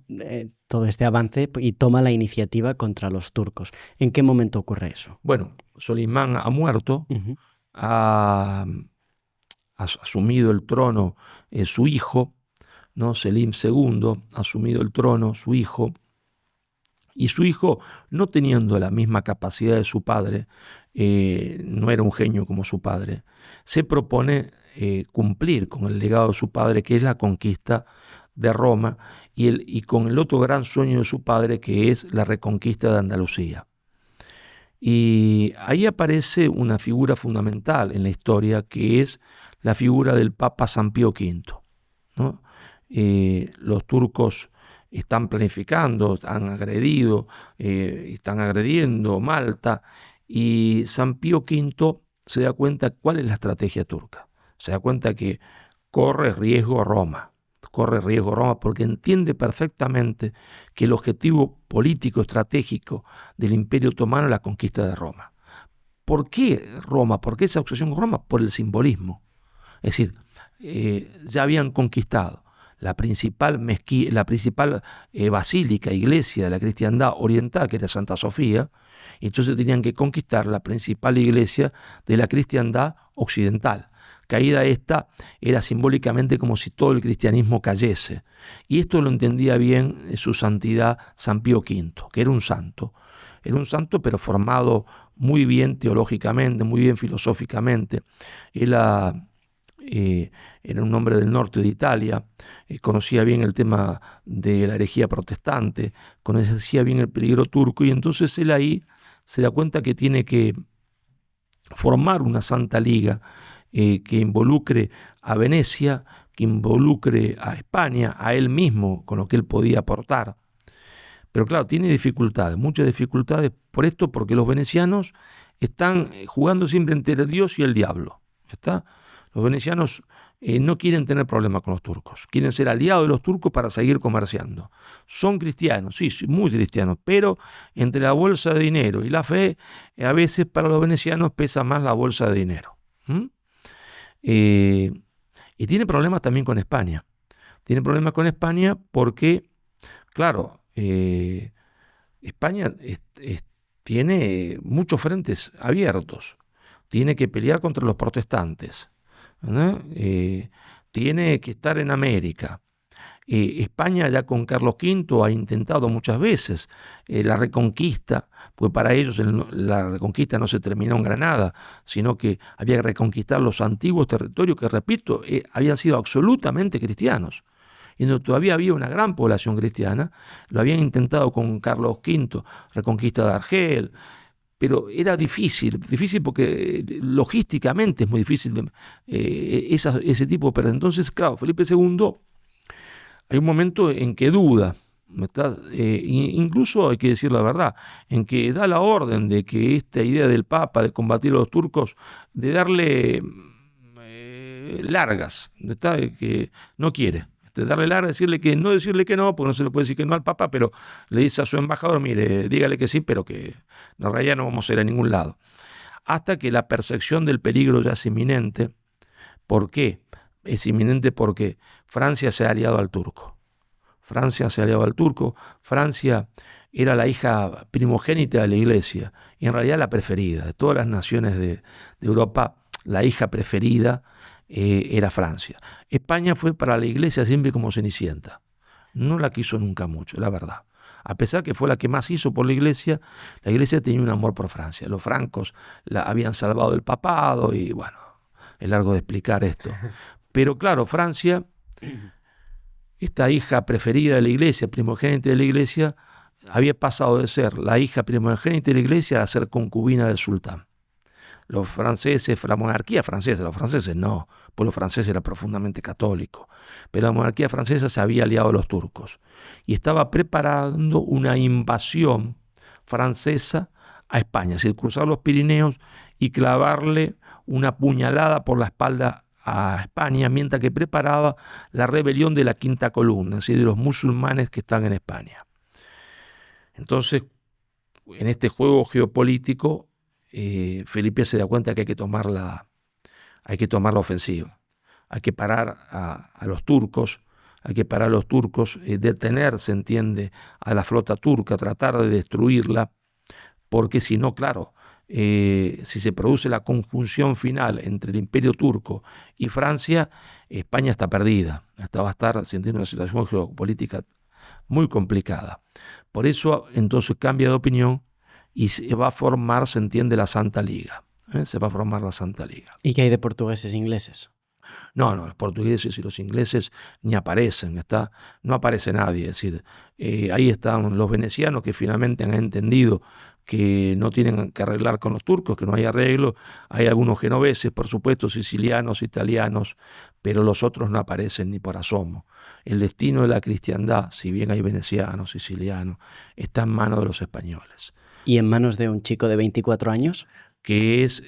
Todo este avance, y toma la iniciativa contra los turcos. ¿En qué momento ocurre eso? Bueno, Solimán ha muerto, Uh-huh. ha asumido el trono su hijo, ¿no? Selim II ha asumido el trono, su hijo, y su hijo, no teniendo la misma capacidad de su padre, no era un genio como su padre, se propone cumplir con el legado de su padre, que es la conquista de Roma, y con el otro gran sueño de su padre, que es la reconquista de Andalucía. Y ahí aparece una figura fundamental en la historia, que es la figura del Papa San Pío V, ¿no? Los turcos están planificando, están agrediendo Malta, y San Pío V se da cuenta cuál es la estrategia turca. Se da cuenta que corre riesgo Roma, porque entiende perfectamente que el objetivo político estratégico del Imperio Otomano es la conquista de Roma. ¿Por qué Roma? ¿Por qué esa obsesión con Roma? Por el simbolismo. Es decir, ya habían conquistado la principal basílica, iglesia de la cristiandad oriental, que era Santa Sofía, y entonces tenían que conquistar la principal iglesia de la cristiandad occidental. Caída esta, era simbólicamente como si todo el cristianismo cayese. Y esto lo entendía bien su santidad San Pío V, que era un santo. Era un santo, pero formado muy bien teológicamente, muy bien filosóficamente. Era un hombre del norte de Italia, conocía bien el tema de la herejía protestante, conocía bien el peligro turco, y entonces él ahí se da cuenta que tiene que formar una santa liga que involucre a Venecia, que involucre a España, a él mismo, con lo que él podía aportar. Pero claro, tiene dificultades, muchas dificultades por esto, porque los venecianos están jugando siempre entre Dios y el diablo, ¿está? Los venecianos no quieren tener problemas con los turcos, quieren ser aliados de los turcos para seguir comerciando. Son cristianos, sí, muy cristianos, pero entre la bolsa de dinero y la fe, a veces para los venecianos pesa más la bolsa de dinero. Y tiene problemas también con España. Tiene problemas con España porque, claro, España tiene muchos frentes abiertos. Tiene que pelear contra los protestantes, ¿no? Tiene que estar en América. España ya con Carlos V ha intentado muchas veces la reconquista, pues para ellos la reconquista no se terminó en Granada, sino que había que reconquistar los antiguos territorios que, repito, habían sido absolutamente cristianos. Y donde todavía había una gran población cristiana. Lo habían intentado con Carlos V, reconquista de Argel, pero era difícil porque logísticamente es muy difícil ese tipo. Pero entonces, claro, Felipe II, hay un momento en que duda, incluso hay que decir la verdad, en que da la orden de que esta idea del Papa de combatir a los turcos, de darle largas, que no quiere. Darle larga, decirle que no, porque no se le puede decir que no al Papa, pero le dice a su embajador, mire, dígale que sí, pero que en realidad no vamos a ir a ningún lado. Hasta que la percepción del peligro ya es inminente. ¿Por qué? Es inminente porque Francia se ha aliado al turco. Francia era la hija primogénita de la Iglesia y en realidad la preferida. De todas las naciones de Europa, la hija preferida era Francia. España fue para la Iglesia siempre como Cenicienta. No la quiso nunca mucho, la verdad. A pesar que fue la que más hizo por la Iglesia tenía un amor por Francia. Los francos la habían salvado del papado y bueno, es largo de explicar esto. Pero claro, Francia, esta hija preferida de la Iglesia, primogénita de la Iglesia, había pasado de ser la hija primogénita de la Iglesia a ser concubina del sultán. Los franceses, la monarquía francesa, los franceses no, el pueblo francés era profundamente católico, pero la monarquía francesa se había aliado a los turcos y estaba preparando una invasión francesa a España, es decir, cruzar los Pirineos y clavarle una puñalada por la espalda a España, mientras que preparaba la rebelión de la Quinta Columna, es decir, de los musulmanes que están en España. Entonces, en este juego geopolítico, Felipe se da cuenta que hay que tomar la ofensiva, hay que parar a los turcos, detener, se entiende, a la flota turca, tratar de destruirla, porque si no, claro, si se produce la conjunción final entre el Imperio Turco y Francia, España está perdida, va a estar sintiendo una situación geopolítica muy complicada. Por eso entonces cambia de opinión y se va a formar, se entiende, la Santa Liga. Se va a formar la Santa Liga. ¿Y qué hay de portugueses e ingleses? No, los portugueses y los ingleses ni aparecen, no aparece nadie. Es decir, ahí están los venecianos que finalmente han entendido que no tienen que arreglar con los turcos, que no hay arreglo. Hay algunos genoveses, por supuesto, sicilianos, italianos, pero los otros no aparecen ni por asomo. El destino de la cristiandad, si bien hay venecianos, sicilianos, está en manos de los españoles. ¿Y en manos de un chico de 24 años? Que es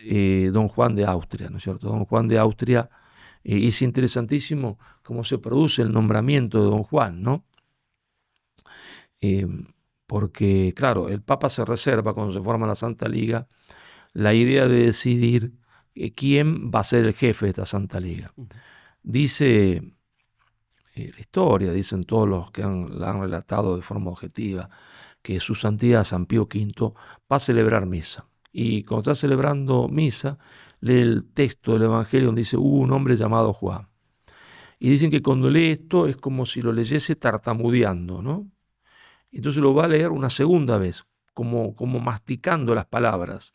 don Juan de Austria, ¿no es cierto? Don Juan de Austria, es interesantísimo cómo se produce el nombramiento de don Juan, ¿no? Porque, claro, el Papa se reserva, cuando se forma la Santa Liga, la idea de decidir quién va a ser el jefe de esta Santa Liga. Dice la historia, dicen todos los que la han relatado de forma objetiva, que su santidad San Pío V va a celebrar misa. Y cuando está celebrando misa, lee el texto del Evangelio donde dice, hubo un hombre llamado Juan. Y dicen que cuando lee esto es como si lo leyese tartamudeando, ¿no? Entonces lo va a leer una segunda vez, como masticando las palabras.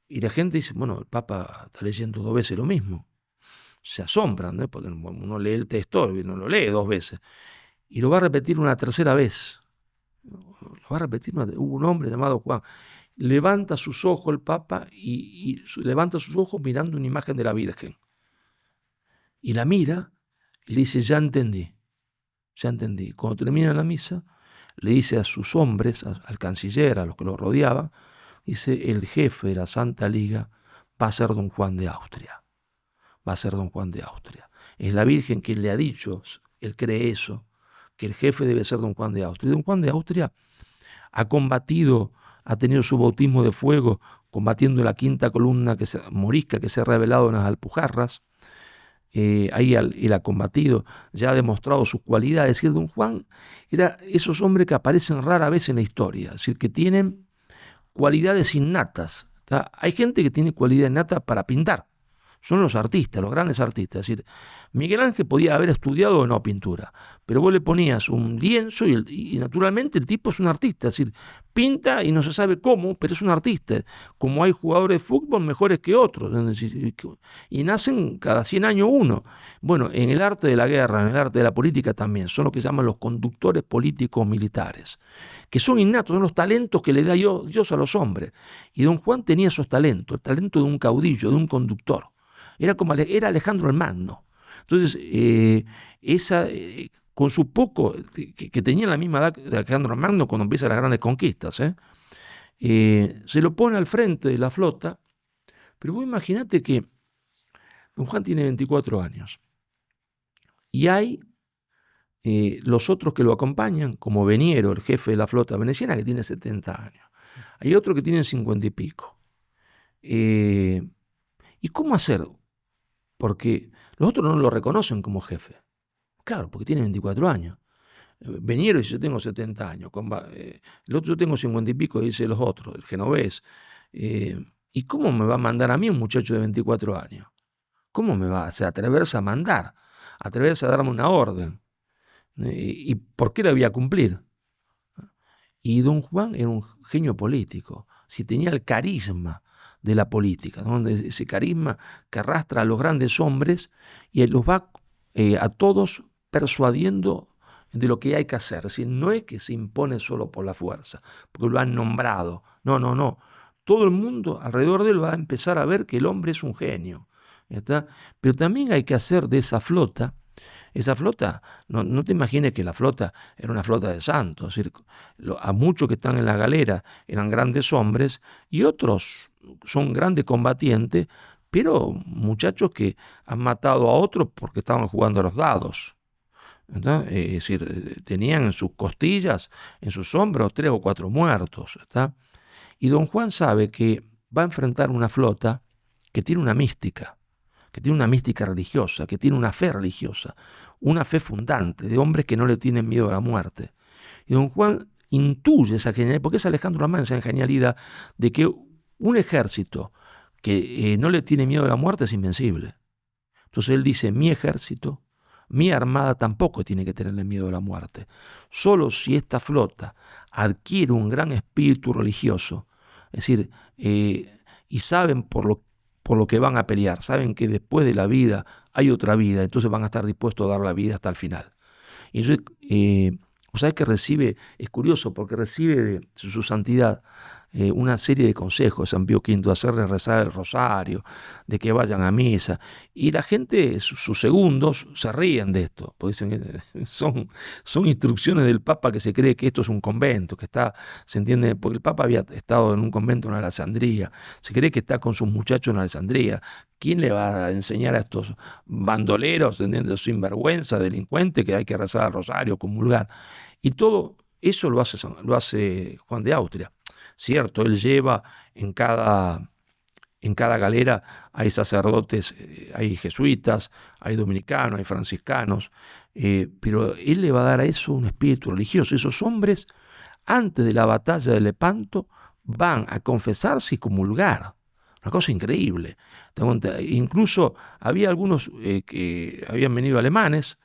Y la gente dice, bueno, el Papa está leyendo 2 veces lo mismo. Se asombran, ¿no? Porque uno lee el texto, no lo lee 2 veces. Y lo va a repetir una tercera vez. Hubo un hombre llamado Juan. Levanta sus ojos el Papa y levanta sus ojos mirando una imagen de la Virgen. Y la mira y le dice, ya entendí. Cuando termina la misa, le dice a sus hombres, al canciller, a los que lo rodeaban, dice, el jefe de la Santa Liga va a ser don Juan de Austria. Es la Virgen quien le ha dicho, él cree eso, que el jefe debe ser don Juan de Austria. Y don Juan de Austria ha combatido, ha tenido su bautismo de fuego, combatiendo la Quinta Columna morisca que se ha revelado en las Alpujarras. Ahí él ha combatido, ya ha demostrado sus cualidades. Es decir, don Juan era esos hombres que aparecen rara vez en la historia, es decir, que tienen cualidades innatas. Hay gente que tiene cualidad innata para pintar. son los artistas, los grandes artistas. Es decir, Miguel Ángel podía haber estudiado o no pintura, pero vos le ponías un lienzo y naturalmente el tipo es un artista. Es decir, pinta y no se sabe cómo, pero es un artista. Como hay jugadores de fútbol mejores que otros, es decir, y nacen cada 100 años uno. Bueno, en el arte de la guerra, en el arte de la política también, son lo que se llaman los conductores políticos militares, que son innatos, son los talentos que le da Dios a los hombres. Y don Juan tenía esos talentos, el talento de un caudillo, de un conductor. Era Alejandro el Magno. Entonces, con su poco, que tenía la misma edad de Alejandro el Magno cuando empieza las grandes conquistas, se lo pone al frente de la flota, pero vos imaginate que don Juan tiene 24 años y hay los otros que lo acompañan, como Veniero, el jefe de la flota veneciana, que tiene 70 años. Hay otros que tienen 50 y pico. ¿Y cómo hacer? Porque los otros no lo reconocen como jefe. Claro, porque tiene 24 años. Veniero dice, yo tengo 70 años. El otro, yo tengo 50 y pico, dice los otros, el genovés. ¿Y cómo me va a mandar a mí un muchacho de 24 años? ¿Cómo me va a atreverse a mandar? Atreverse a darme una orden. ¿Y por qué la voy a cumplir? Y don Juan era un genio político. Si tenía el carisma de la política, ¿no? Ese carisma que arrastra a los grandes hombres y los va a todos persuadiendo de lo que hay que hacer. Es decir, no es que se impone solo por la fuerza, porque lo han nombrado. No. Todo el mundo alrededor de él va a empezar a ver que el hombre es un genio. ¿Está? Pero también hay que hacer de esa flota, no te imagines que la flota era una flota de santos. Es decir, a muchos que están en la galera eran grandes hombres y otros son grandes combatientes, pero muchachos que han matado a otros porque estaban jugando a los dados. ¿Está? Es decir, tenían en sus costillas, en sus hombros, 3 o 4 muertos. ¿Está? Y don Juan sabe que va a enfrentar una flota que tiene una mística religiosa, que tiene una fe religiosa, una fe fundante, de hombres que no le tienen miedo a la muerte. Y don Juan intuye esa genialidad, porque es Alejandro Magno, esa genialidad de que un ejército que no le tiene miedo a la muerte es invencible. Entonces él dice, mi ejército, mi armada tampoco tiene que tenerle miedo a la muerte. Solo si esta flota adquiere un gran espíritu religioso, es decir, y saben por lo que van a pelear, saben que después de la vida hay otra vida, entonces van a estar dispuestos a dar la vida hasta el final. Y entonces, o sea, que recibe, es curioso, porque recibe de su santidad una serie de consejos, San Pío V, hacerles rezar el rosario, de que vayan a misa, y la gente, sus segundos, se ríen de esto, porque dicen que son instrucciones del Papa, que se cree que esto es un convento, que está, se entiende, porque el Papa había estado en un convento en Alessandría, se cree que está con sus muchachos en Alessandría. ¿Quién le va a enseñar a estos bandoleros, sinvergüenza, delincuentes, que hay que rezar el rosario, comulgar? Y todo eso lo hace Juan de Austria. Cierto, él lleva en cada galera hay sacerdotes, hay jesuitas, hay dominicanos, hay franciscanos, pero él le va a dar a eso un espíritu religioso. Esos hombres, antes de la batalla de Lepanto, van a confesarse y comulgar. Una cosa increíble. Incluso había algunos que habían venido alemanes,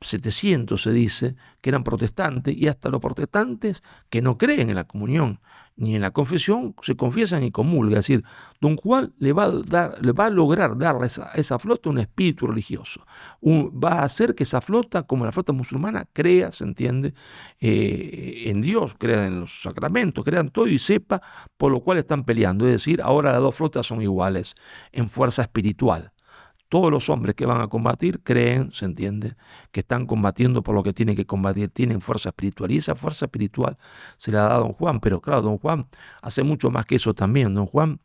700 se dice, que eran protestantes, y hasta los protestantes que no creen en la comunión ni en la confesión, se confiesan y comulgan. Es decir, don Juan le va a lograr darle a esa flota un espíritu religioso. Va a hacer que esa flota, como la flota musulmana, crea, se entiende, en Dios, crea en los sacramentos, crea en todo y sepa por lo cual están peleando. Es decir, ahora las dos flotas son iguales en fuerza espiritual. Todos los hombres que van a combatir creen, se entiende, que están combatiendo por lo que tienen que combatir, tienen fuerza espiritual. Y esa fuerza espiritual se la da don Juan, pero claro, don Juan hace mucho más que eso también. Don Juan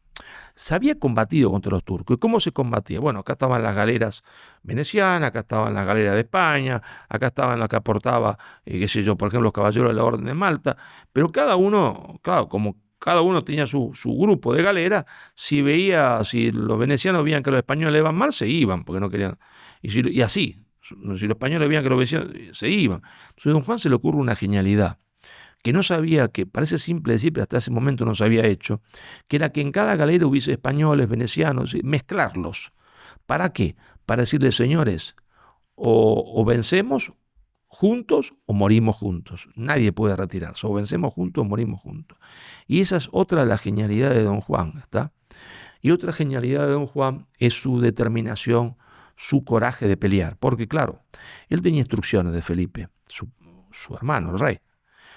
se había combatido contra los turcos. ¿Y cómo se combatía? Bueno, acá estaban las galeras venecianas, acá estaban las galeras de España, acá estaban las que aportaba, qué sé yo, por ejemplo, los caballeros de la Orden de Malta, pero cada uno, claro, como cada uno tenía su grupo de galera, si los venecianos veían que los españoles iban mal, se iban, porque no querían. Y así, si los españoles veían que los venecianos se iban. Entonces a don Juan se le ocurre una genialidad, que no sabía, que parece simple decir, pero hasta ese momento no se había hecho, que era que en cada galera hubiese españoles, venecianos, mezclarlos, ¿Para qué? Para decirle, señores, o vencemos juntos o morimos juntos. Nadie puede retirarse. O vencemos juntos o morimos juntos. Y esa es otra de las genialidades de don Juan, ¿está? Y otra genialidad de don Juan es su determinación, su coraje de pelear. Porque claro, él tenía instrucciones de Felipe, su hermano, el rey.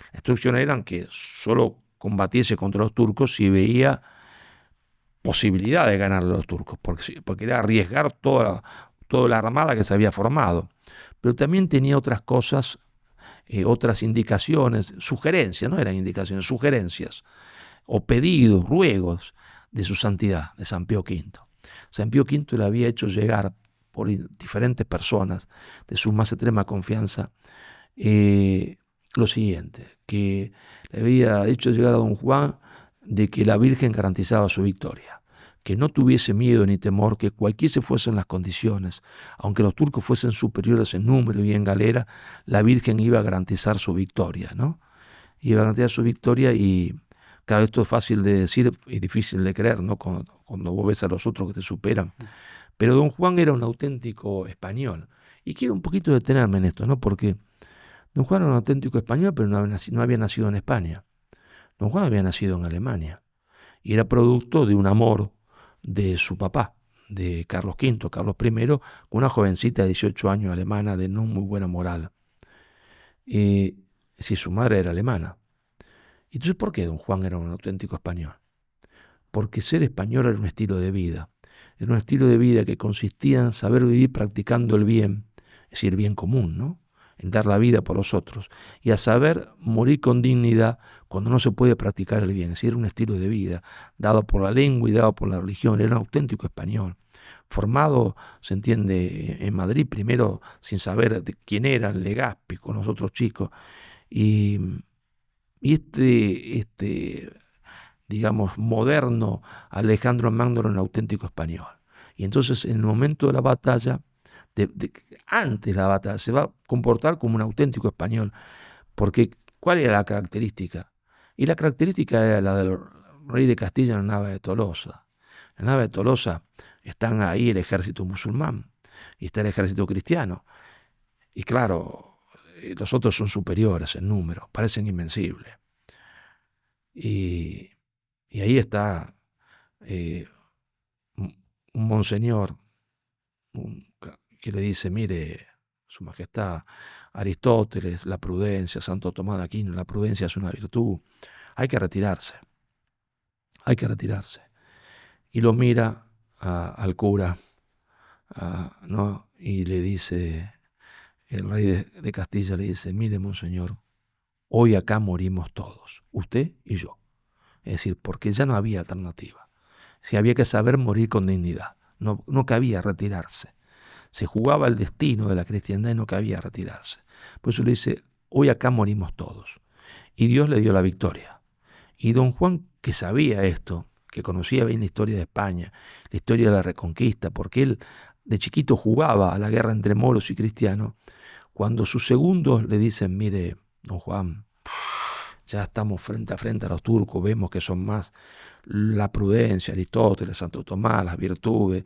Las instrucciones eran que solo combatiese contra los turcos si veía posibilidad de ganarle a los turcos, porque era arriesgar toda la armada que se había formado. Pero también tenía otras cosas, otras indicaciones, sugerencias, no eran indicaciones, sugerencias, o pedidos, ruegos de su santidad, de San Pío V. San Pío V le había hecho llegar por diferentes personas de su más extrema confianza lo siguiente, que le había hecho llegar a don Juan de que la Virgen garantizaba su victoria, que no tuviese miedo ni temor, que cualquiera fuesen las condiciones, aunque los turcos fuesen superiores en número y en galera, la Virgen iba a garantizar su victoria, ¿no? Iba a garantizar su victoria y, claro, esto es fácil de decir y difícil de creer, ¿no? Cuando vos ves a los otros que te superan. Pero don Juan era un auténtico español. Y quiero un poquito detenerme en esto, ¿no? Porque don Juan era un auténtico español, pero no había nacido en España. Don Juan había nacido en Alemania. Y era producto de un amor de su papá, de Carlos V, Carlos I, con una jovencita de 18 años alemana de no muy buena moral. Si su madre era alemana. Entonces, ¿por qué don Juan era un auténtico español? Porque ser español era un estilo de vida. Era un estilo de vida que consistía en saber vivir practicando el bien, es decir, el bien común, ¿no? En dar la vida por los otros, y a saber morir con dignidad cuando no se puede practicar el bien. Es decir, un estilo de vida dado por la lengua y dado por la religión. Era un auténtico español, formado, se entiende, en Madrid, primero sin saber de quién era, en Legazpi, con los otros chicos, y digamos, moderno Alejandro Magno era un auténtico español. Y entonces, en el momento de la batalla, antes de la batalla, se va a comportar como un auténtico español. Porque, ¿cuál era la característica? Y la característica era la del rey de Castilla en la nave de Tolosa. En la nave de Tolosa están ahí el ejército musulmán y está el ejército cristiano. Y claro, los otros son superiores en número, parecen invencibles. Y ahí está un monseñor que le dice, mire, su majestad, Aristóteles, la prudencia, Santo Tomás de Aquino, la prudencia es una virtud, hay que retirarse. Y lo mira al cura, ¿no? Y le dice, el rey de Castilla le dice, mire, monseñor, hoy acá morimos todos, usted y yo. Es decir, porque ya no había alternativa. Si había que saber morir con dignidad, no cabía retirarse. Se jugaba el destino de la cristiandad y no cabía retirarse. Por eso le dice, hoy acá morimos todos. Y Dios le dio la victoria. Y don Juan, que sabía esto, que conocía bien la historia de España, la historia de la Reconquista, porque él de chiquito jugaba a la guerra entre moros y cristianos, cuando sus segundos le dicen, mire, don Juan, ya estamos frente a frente a los turcos, vemos que son más la prudencia, Aristóteles, Santo Tomás, las virtudes.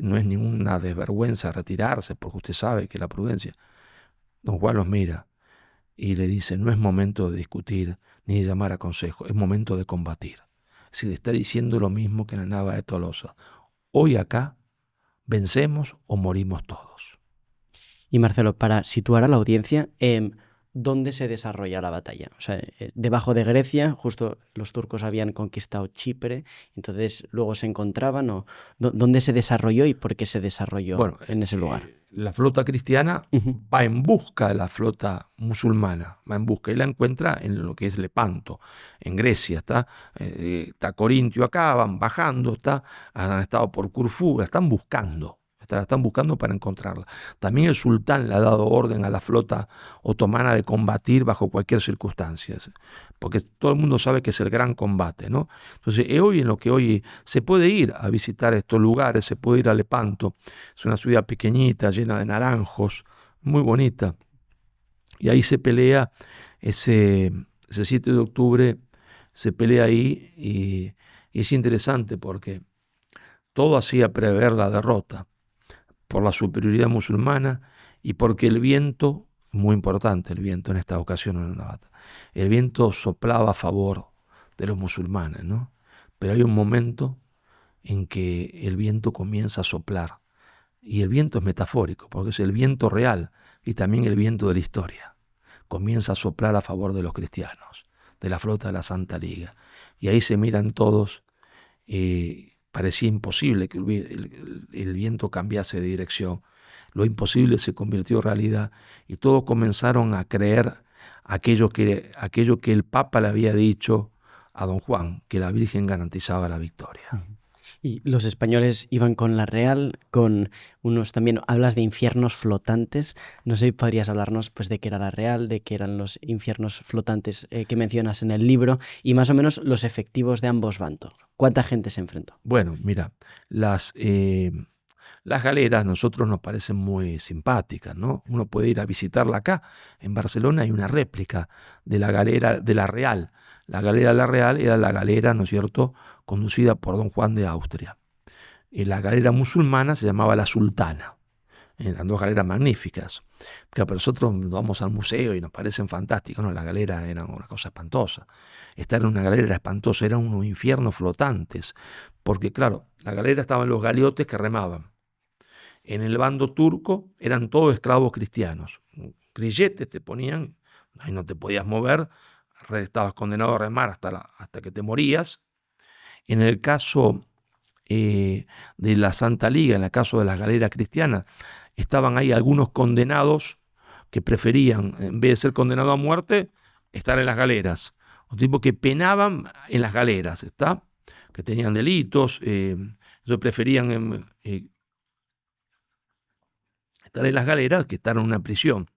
No es ninguna desvergüenza retirarse, porque usted sabe que la prudencia. Don Juan los mira y le dice, no es momento de discutir ni de llamar a consejo, es momento de combatir. Si le está diciendo lo mismo que en la nave de Tolosa. Hoy acá vencemos o morimos todos. Y Marcelo, para situar a la audiencia, ¿dónde se desarrolla la batalla? O sea, debajo de Grecia, justo los turcos habían conquistado Chipre, entonces luego se encontraban, o ¿dónde se desarrolló y por qué se desarrolló en ese lugar? La flota cristiana va en busca de la flota musulmana, va en busca y la encuentra en lo que es Lepanto, en Grecia, está Corintio acá, van bajando, han estado por Corfú, la están buscando para encontrarla. También el sultán le ha dado orden a la flota otomana de combatir bajo cualquier circunstancia, porque todo el mundo sabe que es el gran combate, ¿no? Entonces, hoy en lo que hoy se puede ir a visitar estos lugares, se puede ir a Lepanto, es una ciudad pequeñita, llena de naranjos, muy bonita, y ahí se pelea ese 7 de octubre, se pelea ahí, y es interesante porque todo hacía prever la derrota. por la superioridad musulmana y porque el viento, muy importante el viento en esta ocasión en la batalla, el viento soplaba a favor de los musulmanes, ¿no? Pero hay un momento en que el viento comienza a soplar, y el viento es metafórico, porque es el viento real y también el viento de la historia. Comienza a soplar a favor de los cristianos, de la flota de la Santa Liga, y ahí se miran todos. Parecía imposible que el viento cambiase de dirección. Lo imposible se convirtió en realidad y todos comenzaron a creer aquello que el Papa le había dicho a don Juan, que la Virgen garantizaba la victoria. Y los españoles iban con la Real, con unos también, hablas de infiernos flotantes, no sé si podrías hablarnos pues de qué era la Real, de qué eran los infiernos flotantes que mencionas en el libro y más o menos los efectivos de ambos bandos. ¿Cuánta gente se enfrentó? Bueno, mira, las galeras a nosotros nos parecen muy simpáticas, ¿no? Uno puede ir a visitarla acá. En Barcelona hay una réplica de la galera de la Real. La galera de la Real era la galera, ¿no es cierto?, conducida por don Juan de Austria. Y la galera musulmana se llamaba la Sultana. Eran dos galeras magníficas. Pero nosotros vamos al museo y nos parecen fantásticos, ¿no? La galera era una cosa espantosa. Estar en una galera era espantoso, eran unos infiernos flotantes. Porque, claro, la galera estaban los galeotes que remaban. En el bando turco eran todos esclavos cristianos. Grilletes te ponían, ahí no te podías mover, estabas condenado a remar hasta que te morías. En el caso de la Santa Liga, en el caso de las galeras cristianas, estaban ahí algunos condenados que preferían, en vez de ser condenados a muerte, estar en las galeras. Un tipo que penaban en las galeras, ¿está? Que tenían delitos, ellos preferían estar en las galeras que estar en una prisión.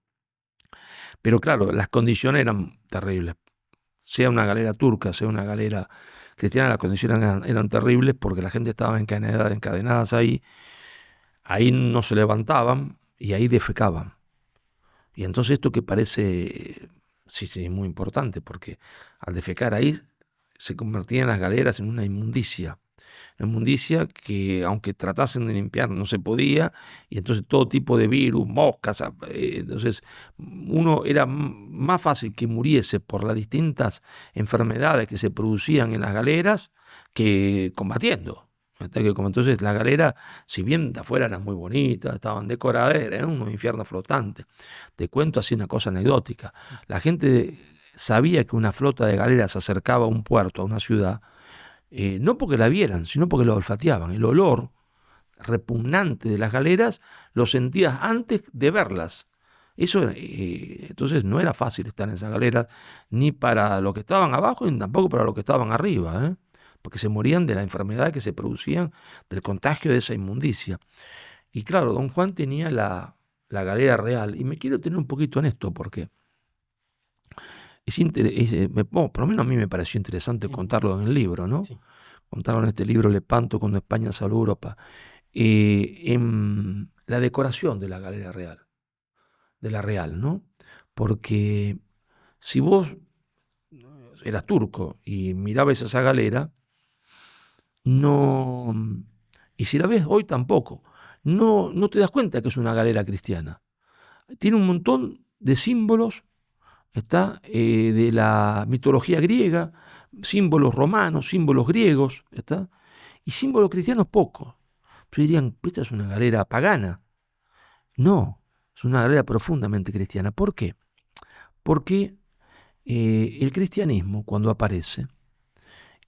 Pero claro, las condiciones eran terribles. Sea una galera turca, sea una galera cristiana, las condiciones eran terribles porque la gente estaba encadenadas ahí no se levantaban y ahí defecaban. Y entonces esto que parece, sí, muy importante, porque al defecar ahí se convertían las galeras en una inmundicia que aunque tratasen de limpiar no se podía, y entonces todo tipo de virus, moscas, entonces uno era más fácil que muriese por las distintas enfermedades que se producían en las galeras que combatiendo. Entonces la galera, si bien de afuera eran muy bonitas, estaban decoradas, eran unos infiernos flotantes. Te cuento así una cosa anecdótica. La gente sabía que una flota de galeras se acercaba a un puerto, a una ciudad, no porque la vieran, sino porque la olfateaban. El olor repugnante de las galeras lo sentías antes de verlas. Entonces no era fácil estar en esas galeras, ni para los que estaban abajo, ni tampoco para los que estaban arriba, porque se morían de la enfermedad que se producían del contagio de esa inmundicia. Y claro, don Juan tenía la galera real, y me quiero tener un poquito en esto, porque por lo menos a mí me pareció interesante contarlo en el libro, ¿no? Sí. Contarlo en este libro, Lepanto, cuando España salvó Europa. En la decoración de la galera real, de la Real, ¿no? Porque si vos eras turco y mirabas esa galera, no, y si la ves hoy tampoco, no te das cuenta que es una galera cristiana. Tiene un montón de símbolos, de la mitología griega, símbolos romanos, símbolos griegos, y símbolos cristianos pocos. Entonces dirían, esta es una galera pagana. No, es una galera profundamente cristiana. ¿Por qué? Porque el cristianismo, cuando aparece,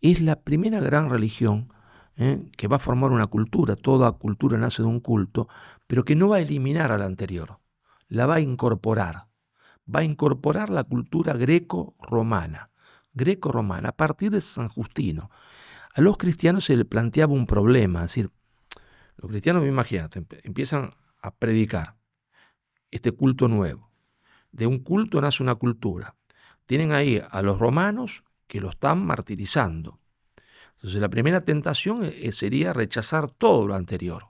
es la primera gran religión que va a formar una cultura. Toda cultura nace de un culto, pero que no va a eliminar a la anterior, la va a incorporar. Va a incorporar la cultura greco-romana, a partir de San Justino. A los cristianos se les planteaba un problema, es decir, los cristianos, imagínate, empiezan a predicar este culto nuevo. De un culto nace una cultura. Tienen ahí a los romanos que lo están martirizando. Entonces la primera tentación sería rechazar todo lo anterior.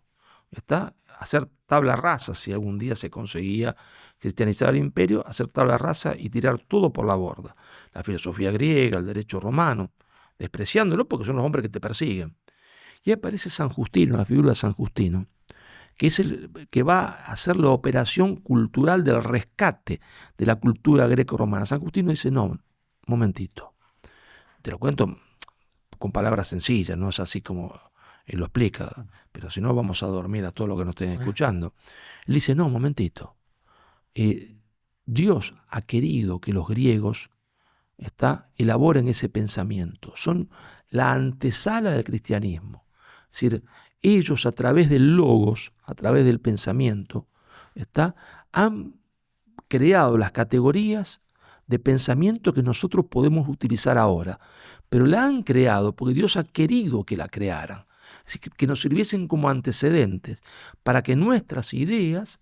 Hacer tabla rasa, si algún día se conseguía cristianizar el imperio, hacer tabla rasa y tirar todo por la borda. La filosofía griega, el derecho romano, despreciándolo porque son los hombres que te persiguen. Y aparece San Justino, la figura de San Justino, que es el que va a hacer la operación cultural del rescate de la cultura greco-romana. San Justino dice, no, un momentito, te lo cuento con palabras sencillas, no es así como él lo explica, pero si no vamos a dormir a todos los que nos estén escuchando. Él dice, no, un momentito, Dios ha querido que los griegos elaboren ese pensamiento, son la antesala del cristianismo. Es decir, ellos a través del logos, a través del pensamiento, han creado las categorías de pensamiento que nosotros podemos utilizar ahora, pero la han creado porque Dios ha querido que la crearan, así que nos sirviesen como antecedentes para que nuestras ideas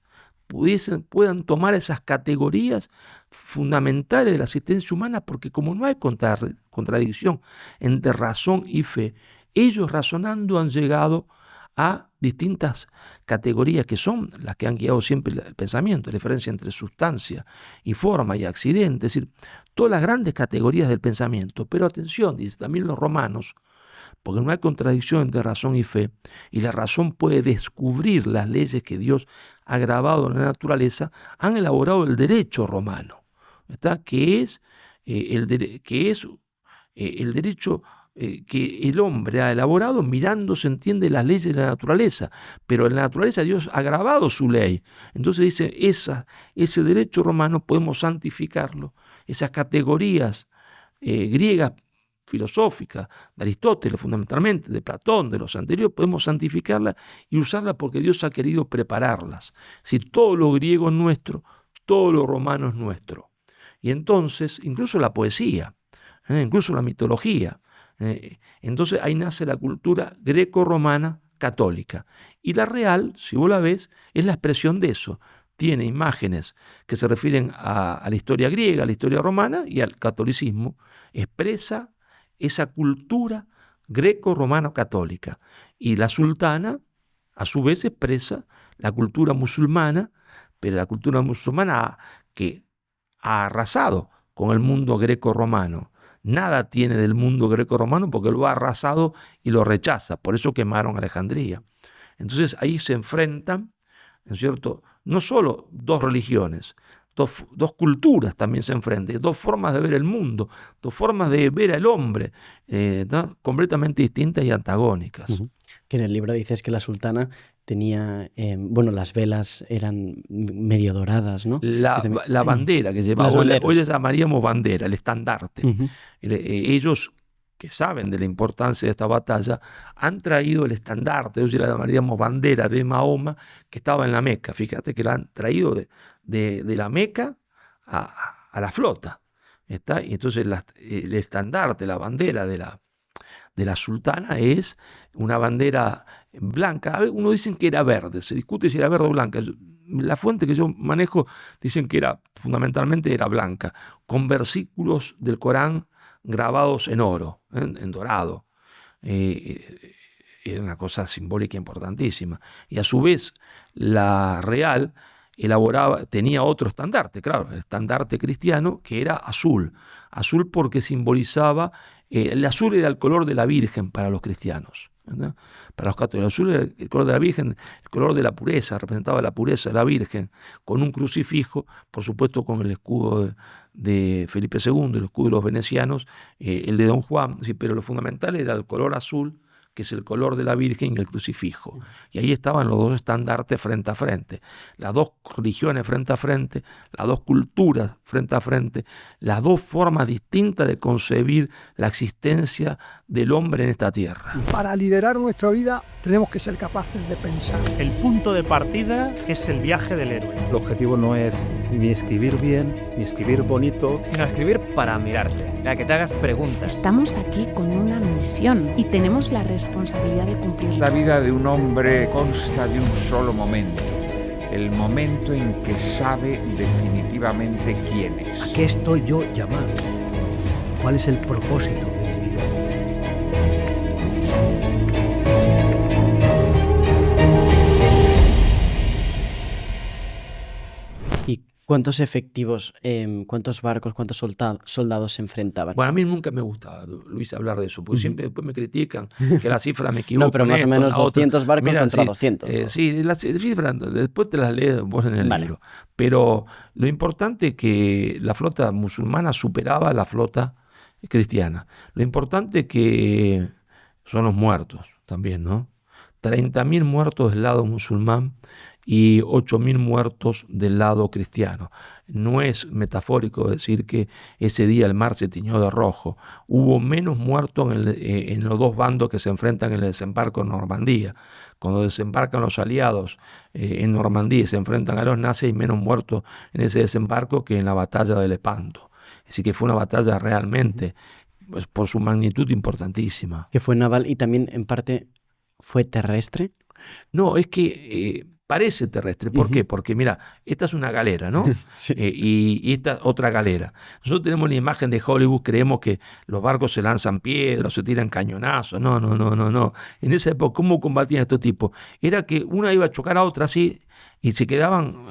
puedan tomar esas categorías fundamentales de la existencia humana, porque como no hay contradicción entre razón y fe, ellos razonando han llegado a distintas categorías que son las que han guiado siempre el pensamiento, la diferencia entre sustancia y forma y accidente, es decir, todas las grandes categorías del pensamiento. Pero atención, dicen también los romanos, porque no hay contradicción entre razón y fe, y la razón puede descubrir las leyes que Dios ha grabado en la naturaleza, han elaborado el derecho romano, que es el derecho que el hombre ha elaborado mirando, se entiende, las leyes de la naturaleza, pero en la naturaleza Dios ha grabado su ley. Entonces dice, ese derecho romano podemos santificarlo, esas categorías griegas, filosóficas, de Aristóteles fundamentalmente, de Platón, de los anteriores, podemos santificarlas y usarlas porque Dios ha querido prepararlas. Es decir, todo lo griego es nuestro, todo lo romano es nuestro. Y entonces, incluso la poesía, incluso la mitología, entonces ahí nace la cultura greco-romana católica. Y la real, si vos la ves, es la expresión de eso. Tiene imágenes que se refieren a la historia griega, a la historia romana y al catolicismo. Expresa esa cultura greco-romana católica. Y la sultana, a su vez, expresa la cultura musulmana, pero la cultura musulmana que ha arrasado con el mundo greco-romano. Nada tiene del mundo greco-romano porque lo ha arrasado y lo rechaza. Por eso quemaron Alejandría. Entonces ahí se enfrentan, ¿no es cierto?, no solo dos religiones, dos culturas también se enfrentan, dos formas de ver el mundo, dos formas de ver al hombre, completamente distintas y antagónicas. Uh-huh. Que en el libro dices que la sultana tenía, las velas eran medio doradas, ¿no? La bandera que llevaba, hoy le llamaríamos bandera, el estandarte. Uh-huh. Ellos, que saben de la importancia de esta batalla, han traído el estandarte, hoy la llamaríamos bandera de Mahoma, que estaba en la Meca. Fíjate que la han traído de la Meca a la flota. Y entonces el estandarte, la bandera de la sultana es una bandera blanca. Uno dicen que era verde, se discute si era verde o blanca. La fuente que yo manejo dicen que fundamentalmente era blanca, con versículos del Corán grabados en oro, en dorado. Era una cosa simbólica importantísima. Y a su vez la real tenía otro estandarte, claro, el estandarte cristiano, que era azul porque simbolizaba, el azul era el color de la Virgen para los cristianos, ¿verdad? Para los católicos, el azul era el color de la Virgen, el color de la pureza, representaba la pureza de la Virgen, con un crucifijo, por supuesto con el escudo de Felipe II, el escudo de los venecianos, el de Don Juan, sí, pero lo fundamental era el color azul, que es el color de la Virgen y el crucifijo. Y ahí estaban los dos estandartes frente a frente, las dos religiones frente a frente, las dos culturas frente a frente, las dos formas distintas de concebir la existencia del hombre en esta tierra. Para liderar nuestra vida tenemos que ser capaces de pensar. El punto de partida es el viaje del héroe. El objetivo no es ni escribir bien, ni escribir bonito, sino escribir para mirarte, para que te hagas preguntas. Estamos aquí con una misión y tenemos la responsabilidad de cumplirla. La vida de un hombre consta de un solo momento, el momento en que sabe definitivamente quién es. ¿A qué estoy yo llamado? ¿Cuál es el propósito de mi vida? ¿Y ¿Cuántos efectivos, cuántos barcos, cuántos soldados se enfrentaban? Bueno, a mí nunca me gusta, Luis, hablar de eso, porque siempre después me critican que la cifra me equivoco. No, pero más o menos 200 barcos contra 200. Sí, las cifras después te las lees vos en el libro. Pero lo importante es que la flota musulmana superaba la flota cristiana. Lo importante es que son los muertos también, ¿no? 30.000 muertos del lado musulmán y 8.000 muertos del lado cristiano. No es metafórico decir que ese día el mar se tiñó de rojo. Hubo menos muertos en los dos bandos que se enfrentan en el desembarco en Normandía. Cuando desembarcan los aliados en Normandía y se enfrentan a los nazis, hay menos muertos en ese desembarco que en la batalla de Lepanto. Así que fue una batalla realmente, pues, por su magnitud, importantísima. Que fue naval y también en parte fue terrestre. No, es que parece terrestre. ¿Por qué? Porque mira, esta es una galera, ¿no? Sí. Y esta otra galera. Nosotros tenemos la imagen de Hollywood, creemos que los barcos se lanzan piedras, se tiran cañonazos. No. En esa época, ¿cómo combatían estos tipos? Era que una iba a chocar a otra así y se quedaban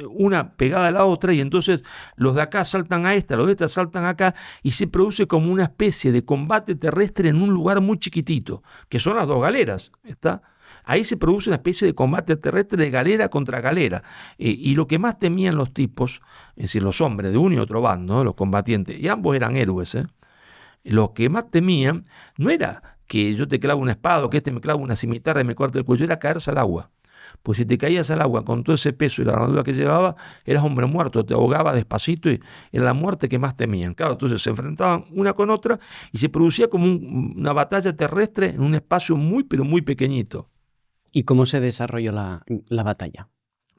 una pegada a la otra, y entonces los de acá saltan a esta, los de esta saltan acá, y se produce como una especie de combate terrestre en un lugar muy chiquitito, que son las dos galeras, ¿está? Ahí se produce una especie de combate terrestre de galera contra galera. Y lo que más temían los tipos, es decir, los hombres de uno y otro bando, ¿no? Los combatientes, y ambos eran héroes, lo que más temían no era que yo te clavo una espada o que este me clava una cimitarra y me corte el cuello, era caerse al agua. Pues si te caías al agua con todo ese peso y la armadura que llevaba, eras hombre muerto, te ahogaba despacito y era la muerte que más temían. Claro, entonces se enfrentaban una con otra y se producía como una batalla terrestre en un espacio muy, pero muy pequeñito. ¿Y cómo se desarrolló la batalla?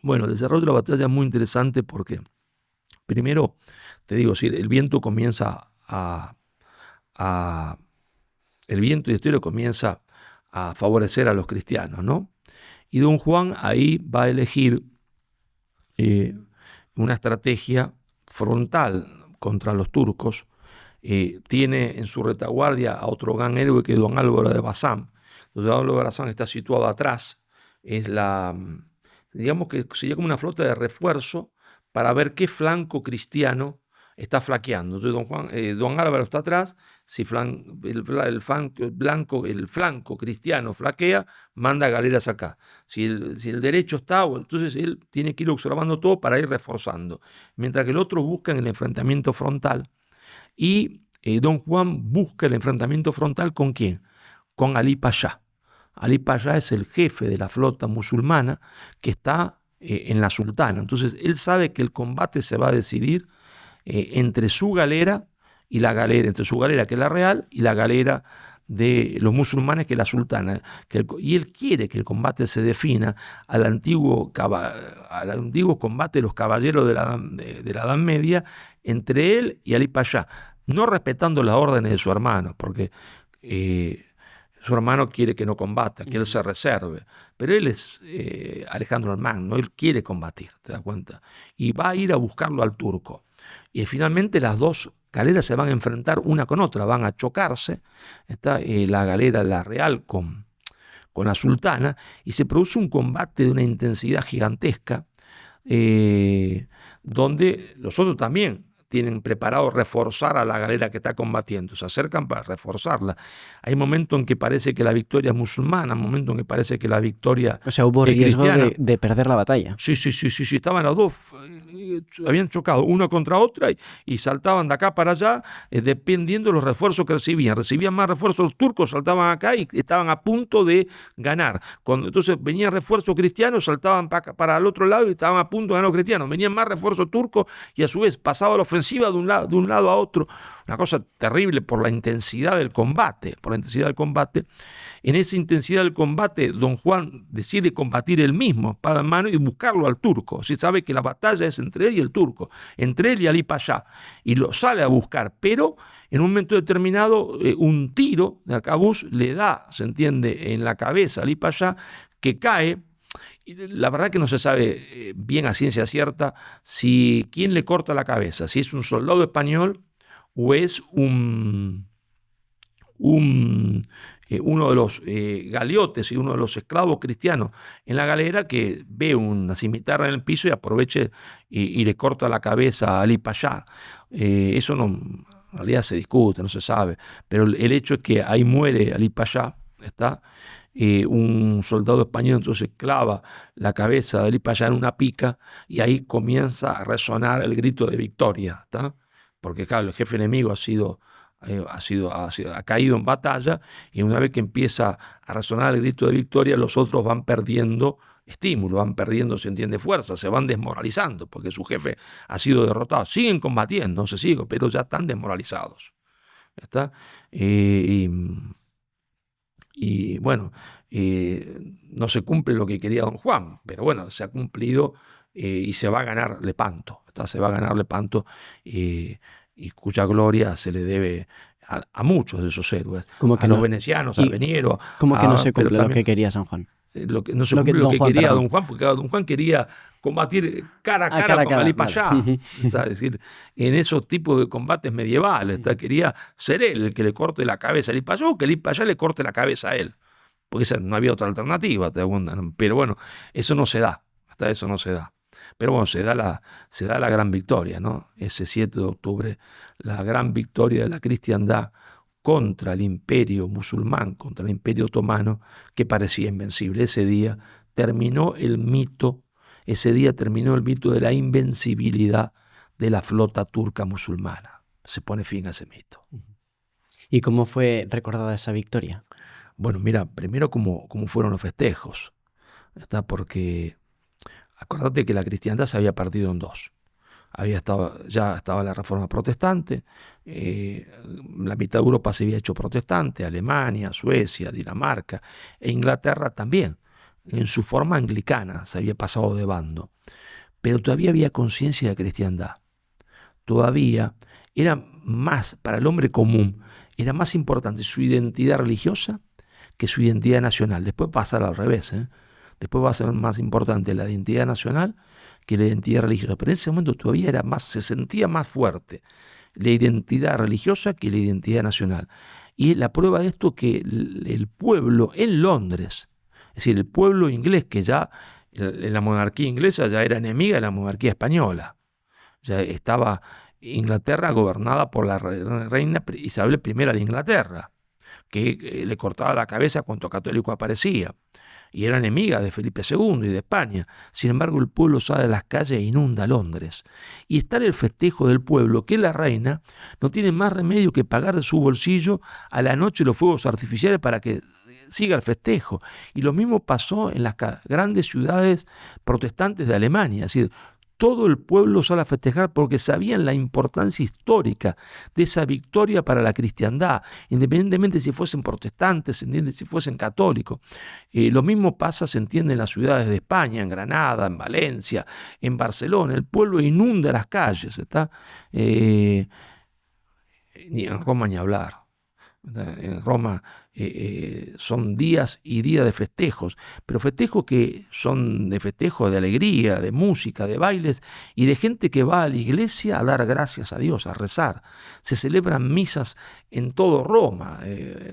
Bueno, el desarrollo de la batalla es muy interesante porque, primero, te digo, si el viento comienza el viento y la historia comienza a favorecer a los cristianos, ¿no? Y don Juan ahí va a elegir una estrategia frontal contra los turcos. Tiene en su retaguardia a otro gran héroe que es don Álvaro de Bazán. Entonces Álvaro de Bazán está situado atrás. Digamos que sería como una flota de refuerzo para ver qué flanco cristiano está flaqueando. Entonces don Álvaro está atrás. Si el flanco cristiano flaquea, manda galeras acá. Si el derecho está, entonces él tiene que ir observando todo para ir reforzando. Mientras que el otro busca en el enfrentamiento frontal. Y don Juan busca el enfrentamiento frontal ¿con quién? Con Ali Pasha. Ali Pasha es el jefe de la flota musulmana que está en la sultana. Entonces él sabe que el combate se va a decidir entre su galera y la galera, entre su galera que es la real y la galera de los musulmanes que es la sultana. Y él quiere que el combate se defina al antiguo combate de los caballeros de la Edad Media entre él y Ali Pasha, no respetando las órdenes de su hermano, porque su hermano quiere que no combata, que él se reserve, pero él es Alejandro el Magno, él quiere combatir, ¿te das cuenta? Y va a ir a buscarlo al turco. Y finalmente las dos galeras se van a enfrentar una con otra, van a chocarse, la galera, la real, con la sultana, y se produce un combate de una intensidad gigantesca, donde los otros también tienen preparado reforzar a la galera que está combatiendo, se acercan para reforzarla. Hay momentos en que parece que la victoria es musulmana, momentos en que parece que la victoria O sea, hubo riesgo cristiana. de perder la batalla. Sí, estaban los dos, habían chocado una contra otra y saltaban de acá para allá, dependiendo de los refuerzos que recibían. Recibían más refuerzos los turcos, saltaban acá y estaban a punto de ganar. Entonces venían refuerzos cristianos, saltaban para el otro lado y estaban a punto de ganar los cristianos. Venían más refuerzos turcos y a su vez pasaba la ofensiva de un lado a otro. Una cosa terrible por la intensidad del combate. En esa intensidad del combate, don Juan decide combatir él mismo, espada en mano, y buscarlo al turco. Se sabe que la batalla es entre él y el turco, entre él y Ali Pasha, y lo sale a buscar, pero en un momento determinado un tiro de arcabuz le da, se entiende, en la cabeza a Ali Pasha, que cae. La verdad que no se sabe bien a ciencia cierta quién le corta la cabeza, si es un soldado español o es un uno de los galiotes y uno de los esclavos cristianos en la galera que ve una cimitarra en el piso y aprovecha y le corta la cabeza a Ali Pasha. Eso no, en realidad se discute, no se sabe, pero el hecho es que ahí muere Ali Pasha, ¿está? Un soldado español entonces clava la cabeza de Ali Pasha en una pica y ahí comienza a resonar el grito de victoria, ¿está? Porque claro, el jefe enemigo ha caído en batalla, y una vez que empieza a resonar el grito de victoria, los otros van perdiendo estímulo, van perdiendo, se entiende, fuerza, se van desmoralizando porque su jefe ha sido derrotado. Siguen combatiendo, pero ya están desmoralizados, ¿está? Y bueno, no se cumple lo que quería don Juan, pero bueno, se ha cumplido, y se va a ganar Lepanto, ¿está? Se va a ganar Lepanto, y cuya gloria se le debe a muchos de esos héroes, a los venecianos, a Veniero. ¿Cómo que no se cumple lo que quería San Juan? No se cumple lo que quería don Juan, porque don Juan quería combatir cara a cara con Ali Pasha, es decir, en esos tipos de combates medievales, quería ser él el que le corte la cabeza a Ali Pasha, o que Ali Pasha le corte la cabeza a él, porque no había otra alternativa, pero bueno, eso no se da, hasta eso no se da. Pero bueno, se da la gran victoria, ¿no? Ese 7 de octubre, la gran victoria de la cristiandad contra el imperio musulmán, contra el imperio otomano, que parecía invencible. Ese día terminó el mito de la invencibilidad de la flota turca musulmana. Se pone fin a ese mito. ¿Y cómo fue recordada esa victoria? Bueno, mira, primero cómo fueron los festejos, ¿está? Porque acordate que la cristiandad se había partido en dos. Ya estaba la Reforma Protestante, la mitad de Europa se había hecho protestante, Alemania, Suecia, Dinamarca e Inglaterra también, en su forma anglicana, se había pasado de bando. Pero todavía había conciencia de cristiandad. Todavía era más, para el hombre común, era más importante su identidad religiosa que su identidad nacional. Después va a pasar al revés, Después va a ser más importante la identidad nacional que la identidad religiosa. Pero en ese momento todavía se sentía más fuerte la identidad religiosa que la identidad nacional. Y la prueba de esto que el pueblo en Londres, es decir, el pueblo inglés, que ya en la monarquía inglesa ya era enemiga de la monarquía española. Ya estaba Inglaterra gobernada por la reina Isabel I de Inglaterra, que le cortaba la cabeza a cuanto católico aparecía, y era enemiga de Felipe II y de España. Sin embargo, el pueblo sale a las calles e inunda Londres. Y está el festejo del pueblo, que la reina no tiene más remedio que pagar de su bolsillo a la noche los fuegos artificiales para que siga el festejo. Y lo mismo pasó en las grandes ciudades protestantes de Alemania. Es decir, todo el pueblo sale a festejar porque sabían la importancia histórica de esa victoria para la cristiandad, independientemente si fuesen protestantes, si fuesen católicos. Lo mismo pasa, se entiende, en las ciudades de España, en Granada, en Valencia, en Barcelona. El pueblo inunda las calles, ¿está? Ni en Roma ni hablar. En Roma son días y días de festejos, pero festejos que son de festejo, de alegría, de música, de bailes y de gente que va a la iglesia a dar gracias a Dios, a rezar. Se celebran misas en todo Roma,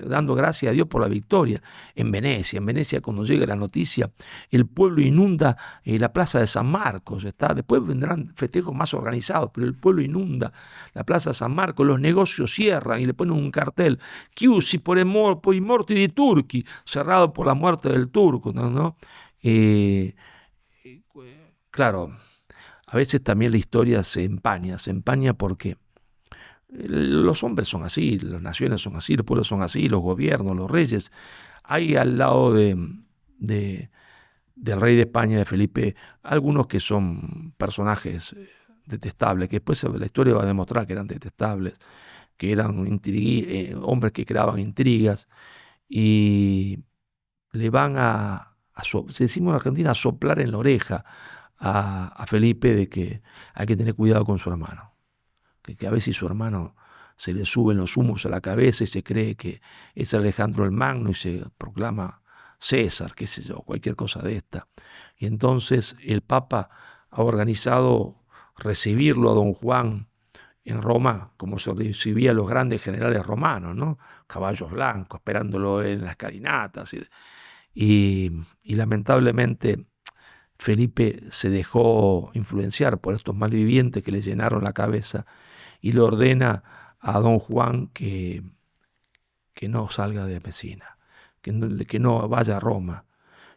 dando gracias a Dios por la victoria. En Venecia, cuando llega la noticia, el pueblo inunda la plaza de San Marcos, ¿está? Después vendrán festejos más organizados, pero el pueblo inunda la plaza de San Marcos, los negocios cierran y le ponen un cartel: Chiusi por i morti di turchi, cerrado por la muerte del turco, ¿no? Claro, a veces también la historia se empaña porque los hombres son así, las naciones son así, los pueblos son así, los gobiernos, los reyes. Hay al lado del rey de España, de Felipe, algunos que son personajes detestables, que después la historia va a demostrar que eran detestables, que eran hombres que creaban intrigas y le van se decimos en Argentina, a soplar en la oreja a Felipe de que hay que tener cuidado con su hermano, que a veces su hermano se le suben los humos a la cabeza y se cree que es Alejandro el Magno y se proclama César, qué sé yo, cualquier cosa de esta. Y entonces el Papa ha organizado recibirlo a don Juan en Roma como se recibía a los grandes generales romanos, ¿no? Caballos blancos, esperándolo en las escalinatas. Y lamentablemente Felipe se dejó influenciar por estos malvivientes que le llenaron la cabeza y le ordena a don Juan que no salga de Mesina, que no vaya a Roma.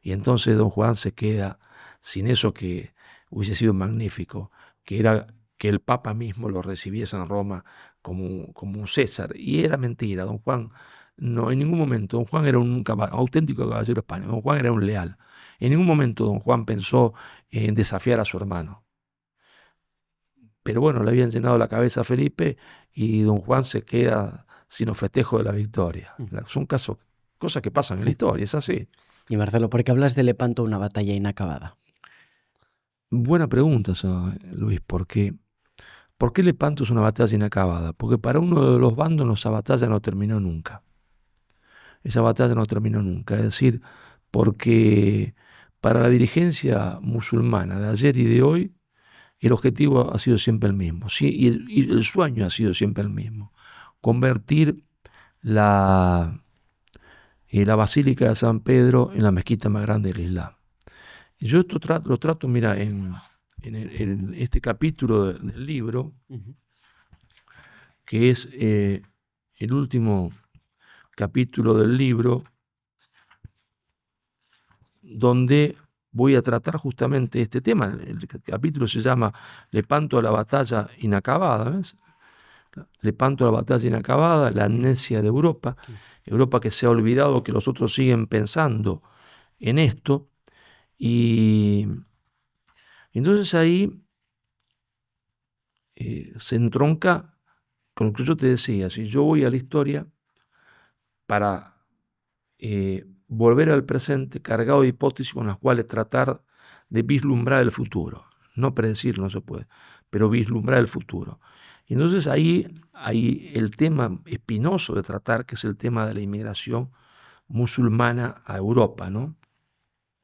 Y entonces don Juan se queda sin eso que hubiese sido magnífico, que era que el Papa mismo lo recibiese en Roma como un César. Y era mentira, don Juan no, en ningún momento, don Juan era un auténtico caballero español, don Juan era un leal. En ningún momento don Juan pensó en desafiar a su hermano. Pero bueno, le habían llenado la cabeza a Felipe y don Juan se queda sin los festejos de la victoria. Son cosas que pasan en la historia, es así. Y Marcelo, ¿por qué hablas de Lepanto, una batalla inacabada? Buena pregunta, Luis, ¿por qué Lepanto es una batalla inacabada? Porque para uno de los bandos esa batalla no terminó nunca. Esa batalla no terminó nunca. Es decir, porque para la dirigencia musulmana de ayer y de hoy, el objetivo ha sido siempre el mismo. ¿Sí? Y el sueño ha sido siempre el mismo. Convertir la Basílica de San Pedro en la mezquita más grande del Islam. Y yo esto lo trato, mira, en este capítulo del libro, que es el último capítulo del libro, donde voy a tratar justamente este tema. El capítulo se llama Lepanto a la batalla inacabada, ¿ves? Lepanto a la batalla inacabada, la amnesia de Europa, Europa que se ha olvidado que los otros siguen pensando en esto. Y entonces ahí se entronca con lo que yo te decía. Si yo voy a la historia para volver al presente cargado de hipótesis con las cuales tratar de vislumbrar el futuro, no predecir, no se puede, pero vislumbrar el futuro. Y entonces ahí hay el tema espinoso de tratar, que es el tema de la inmigración musulmana a Europa, ¿no?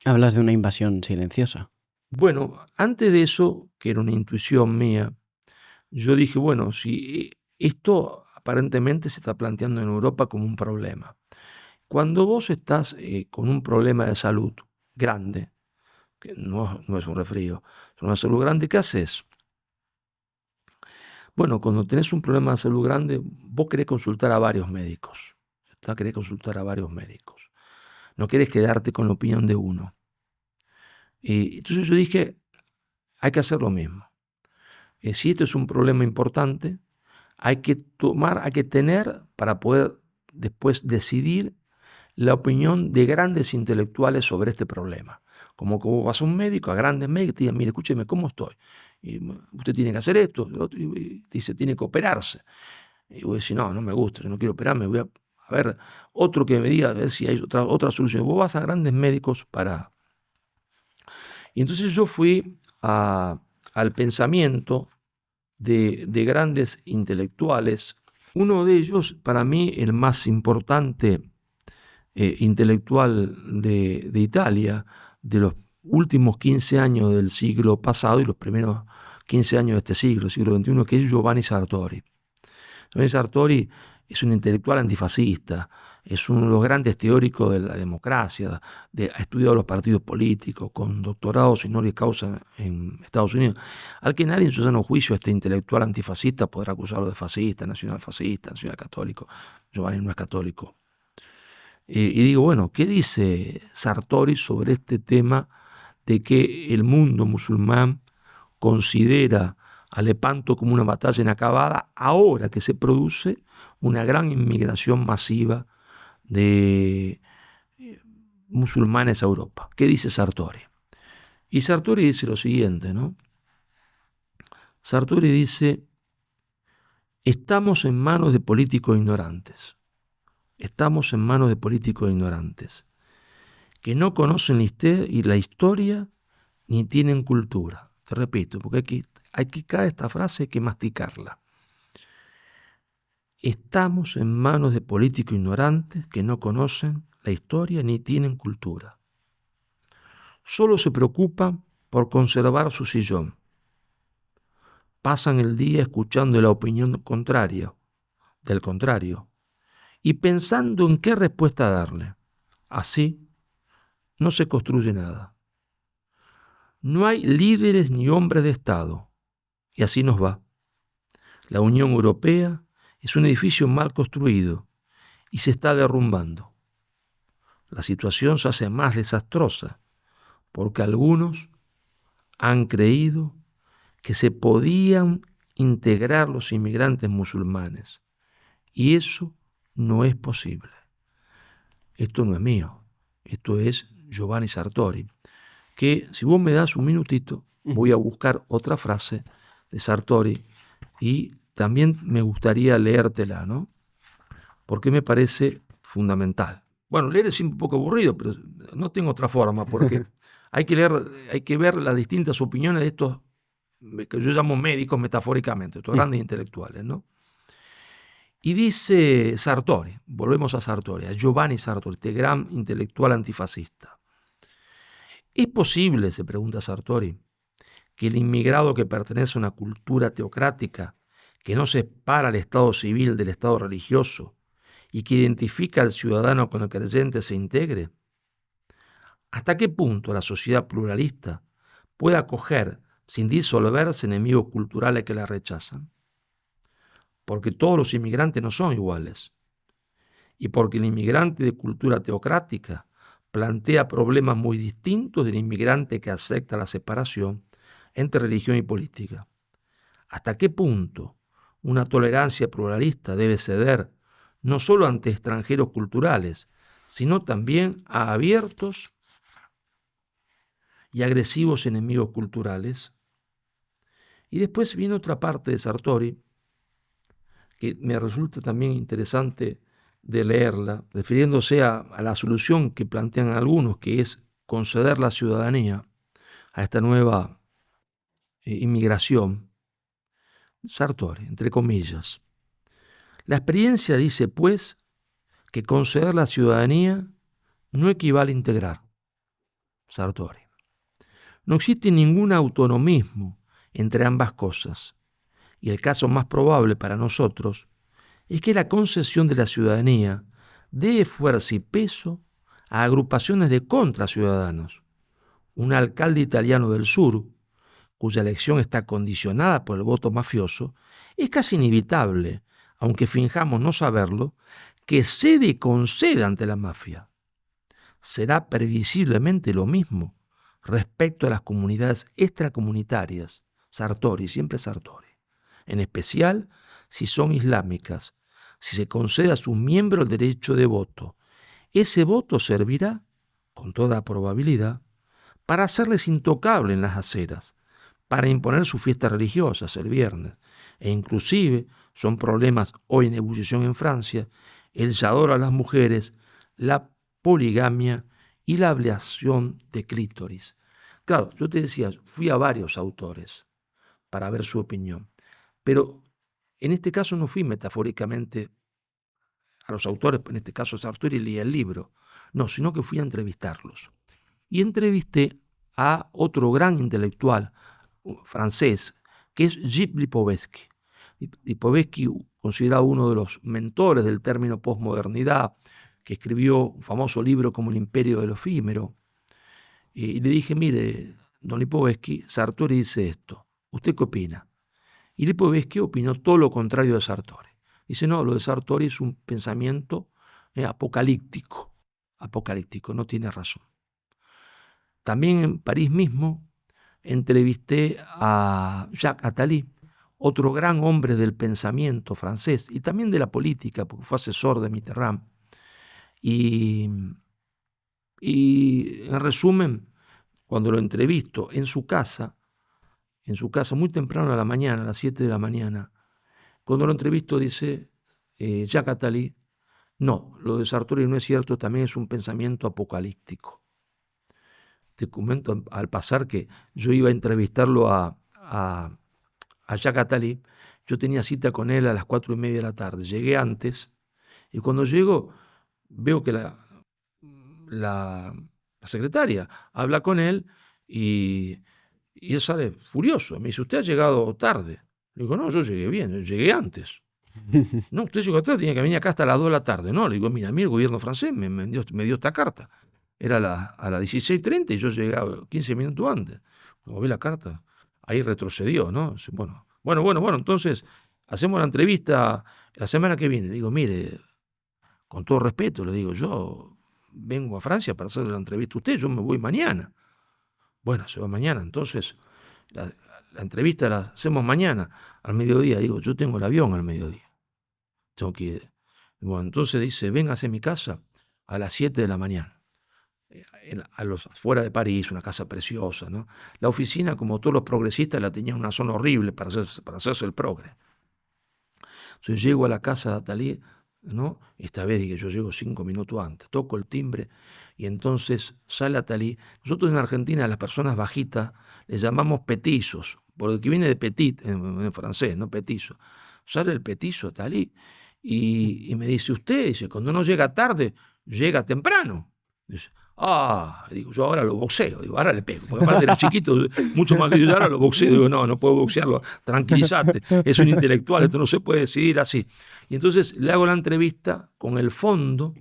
Hablas de una invasión silenciosa. Bueno, antes de eso, que era una intuición mía, yo dije, bueno, si esto aparentemente se está planteando en Europa como un problema. Cuando vos estás con un problema de salud grande, que no es un resfrío, es una salud grande, ¿qué haces? Bueno, cuando tenés un problema de salud grande, vos querés consultar a varios médicos. Querés consultar a varios médicos. No querés quedarte con la opinión de uno. Y entonces yo dije, hay que hacer lo mismo. Si esto es un problema importante, hay que tener para poder después decidir la opinión de grandes intelectuales sobre este problema. Como vas a un médico, a grandes médicos, te digan, mire, escúcheme, ¿cómo estoy? Y usted tiene que hacer esto, y dice, tiene que operarse. Y voy a decir, no me gusta, yo no quiero operarme, voy a ver otro que me diga, a ver si hay otra solución. Vos vas a grandes médicos para... Y entonces yo fui al pensamiento de grandes intelectuales. Uno de ellos, para mí, el más importante intelectual de Italia, de los últimos 15 años del siglo pasado y los primeros 15 años de este siglo XXI, que es Giovanni Sartori. Giovanni Sartori es un intelectual antifascista, es uno de los grandes teóricos de la democracia, ha estudiado los partidos políticos, con doctorados honoris causa en Estados Unidos, al que nadie en su sano juicio, este intelectual antifascista, podrá acusarlo de fascista, nacional católico. Giovanni no es católico. Y digo, bueno, ¿qué dice Sartori sobre este tema de que el mundo musulmán considera a Lepanto como una batalla inacabada ahora que se produce una gran inmigración masiva de musulmanes a Europa? ¿Qué dice Sartori? Y Sartori dice lo siguiente, ¿no? Sartori dice, estamos en manos de políticos ignorantes. Estamos en manos de políticos ignorantes que no conocen la historia ni tienen cultura. Te repito, porque aquí cae esta frase, hay que masticarla. Estamos en manos de políticos ignorantes que no conocen la historia ni tienen cultura. Solo se preocupan por conservar su sillón, pasan el día escuchando la opinión contraria, del contrario, y pensando en qué respuesta darle. Así no se construye nada. No hay líderes ni hombres de Estado, y así nos va. La Unión Europea es un edificio mal construido y se está derrumbando. La situación se hace más desastrosa porque algunos han creído que se podían integrar los inmigrantes musulmanes y eso no es posible. Esto no es mío, esto es Giovanni Sartori, que si vos me das un minutito voy a buscar otra frase de Sartori y también me gustaría leértela, ¿no? Porque me parece fundamental. Bueno, leer es siempre un poco aburrido, pero no tengo otra forma, porque hay que ver las distintas opiniones de estos, que yo llamo médicos metafóricamente, estos grandes intelectuales, ¿no? Y dice Sartori, volvemos a Sartori, a Giovanni Sartori, este gran intelectual antifascista. ¿Es posible, se pregunta Sartori, que el inmigrado que pertenece a una cultura teocrática, que no separa al Estado civil del Estado religioso y que identifica al ciudadano con el creyente, se integre? ¿Hasta qué punto la sociedad pluralista puede acoger, sin disolverse, enemigos culturales que la rechazan? Porque todos los inmigrantes no son iguales. Y porque el inmigrante de cultura teocrática plantea problemas muy distintos del inmigrante que acepta la separación entre religión y política. ¿Hasta qué punto una tolerancia pluralista debe ceder no solo ante extranjeros culturales, sino también a abiertos y agresivos enemigos culturales? Y después viene otra parte de Sartori, que me resulta también interesante de leerla, refiriéndose a la solución que plantean algunos, que es conceder la ciudadanía a esta nueva inmigración. Sartori, entre comillas. La experiencia dice, pues, que conceder la ciudadanía no equivale a integrar. Sartori. No existe ningún autonomismo entre ambas cosas, y el caso más probable para nosotros es que la concesión de la ciudadanía dé fuerza y peso a agrupaciones de contraciudadanos. Un alcalde italiano del sur, cuya elección está condicionada por el voto mafioso, es casi inevitable, aunque finjamos no saberlo, que cede y conceda ante la mafia. Será previsiblemente lo mismo respecto a las comunidades extracomunitarias, Sartori, siempre Sartori, en especial si son islámicas, si se concede a sus miembros el derecho de voto. Ese voto servirá, con toda probabilidad, para hacerles intocables en las aceras, para imponer sus fiestas religiosas el viernes, e inclusive son problemas hoy en ebullición en Francia, el yador a las mujeres, la poligamia y la ablación de clítoris. Claro, yo te decía, fui a varios autores para ver su opinión, pero en este caso no fui metafóricamente a los autores, en este caso Sartori, leí el libro, no, sino que fui a entrevistarlos. Y entrevisté a otro gran intelectual francés, que es Gilles Lipovetsky. Lipovetsky, considerado uno de los mentores del término posmodernidad, que escribió un famoso libro como El imperio del efímero. Y le dije, mire, don Lipovetsky, Sartori dice esto, ¿usted qué opina? Y Lipovetsky opinó todo lo contrario de Sartori. Dice, no, lo de Sartori es un pensamiento apocalíptico, no tiene razón. También en París mismo entrevisté a Jacques Attali, otro gran hombre del pensamiento francés y también de la política, porque fue asesor de Mitterrand. Y en resumen, cuando lo entrevisto en su casa muy temprano a la mañana, a las 7 de la mañana, cuando lo entrevisto dice Jacques Attali, no, lo de Sartori no es cierto, también es un pensamiento apocalíptico. Te comento al pasar que yo iba a entrevistarlo a Jacques Attali, yo tenía cita con él a las 4:30 de la tarde, llegué antes y cuando llego veo que la secretaria habla con él y él sale furioso, me dice, usted ha llegado tarde. Le digo, no, yo llegué bien, yo llegué antes. No, usted llegó atrás, tenía que venir acá hasta las 2 de la tarde. No, le digo, mira, a mí el gobierno francés me dio esta carta. Era a las 16:30 y yo llegaba 15 minutos antes. Como ve la carta, ahí retrocedió, ¿no? Bueno, entonces hacemos la entrevista la semana que viene. Le digo, mire, con todo respeto, le digo, yo vengo a Francia para hacerle la entrevista a usted, yo me voy mañana. Bueno, se va mañana, entonces la entrevista la hacemos mañana, al mediodía. Digo, yo tengo el avión al mediodía. Tengo que ir. Bueno, entonces dice, véngase a mi casa a las 7 de la mañana. Afuera de París, una casa preciosa, ¿no? La oficina, como todos los progresistas, la tenía en una zona horrible para hacerse el progre. Entonces llego a la casa de Attali, ¿no? Esta vez dije, yo llego 5 minutos antes, toco el timbre y entonces sale Attali. Nosotros en Argentina a las personas bajitas les llamamos petizos, porque viene de petit en francés, ¿no? Petizo. Sale el petizo Attali y me dice, usted, cuando no llega tarde, llega temprano. Dice, digo, yo ahora lo boxeo, digo, ahora le pego, porque aparte era chiquito, mucho más que yo, ahora lo boxeo, digo, no puedo boxearlo, tranquilízate, es un intelectual, esto no se puede decidir así. Y entonces le hago la entrevista con el fondo,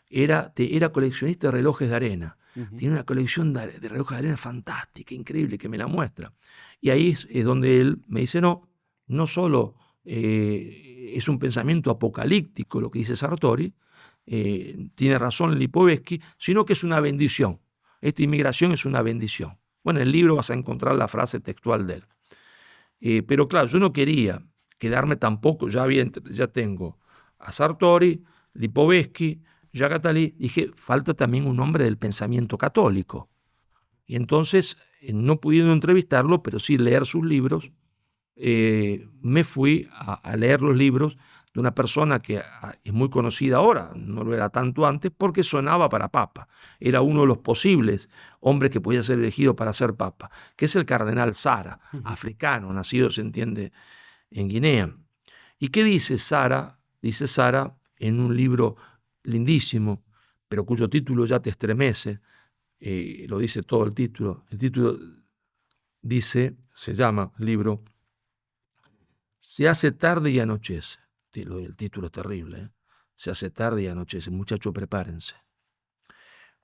era coleccionista de relojes de arena, tiene una colección de relojes de arena fantástica, increíble, que me la muestra. Y ahí es donde él me dice, no solo es un pensamiento apocalíptico lo que dice Sartori, tiene razón Lipovetsky, sino que es una bendición. Esta inmigración es una bendición. Bueno, en el libro vas a encontrar la frase textual de él. Pero claro, yo no quería quedarme tampoco, ya tengo a Sartori, Lipovetsky, Jacques Attali, dije, falta también un hombre del pensamiento católico. Y entonces, no pudiendo entrevistarlo, pero sí leer sus libros, me fui a leer los libros de una persona que es muy conocida ahora, no lo era tanto antes, porque sonaba para papa. Era uno de los posibles hombres que podía ser elegido para ser papa, que es el cardenal Sara, africano, nacido, se entiende, en Guinea. ¿Y qué dice Sara? Dice Sara en un libro lindísimo, pero cuyo título ya te estremece, lo dice todo el título. El título se llama el libro Se hace tarde y anochece. El título es terrible, ¿eh? Se hace tarde y anochece. Muchachos, prepárense.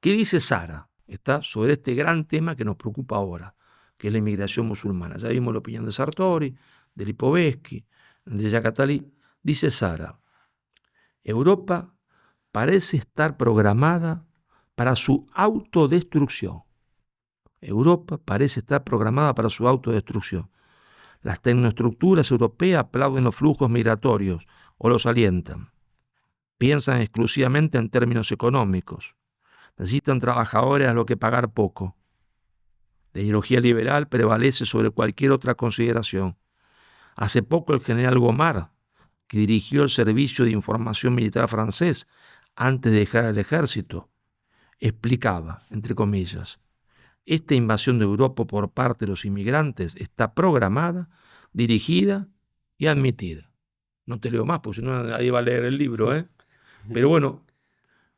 ¿Qué dice Sara? Está sobre este gran tema que nos preocupa ahora, que es la inmigración musulmana. Ya vimos la opinión de Sartori, de Lipovetsky, de Jacques Attali. Dice Sara, Europa parece estar programada para su autodestrucción. Europa parece estar programada para su autodestrucción. Las tecnoestructuras europeas aplauden los flujos migratorios o los alientan. Piensan exclusivamente en términos económicos. Necesitan trabajadores a los que pagar poco. La ideología liberal prevalece sobre cualquier otra consideración. Hace poco el general Gomar, que dirigió el servicio de información militar francés antes de dejar el ejército, explicaba, entre comillas, esta invasión de Europa por parte de los inmigrantes está programada, dirigida y admitida. No te leo más, porque si no nadie va a leer el libro, ¿eh? Pero bueno,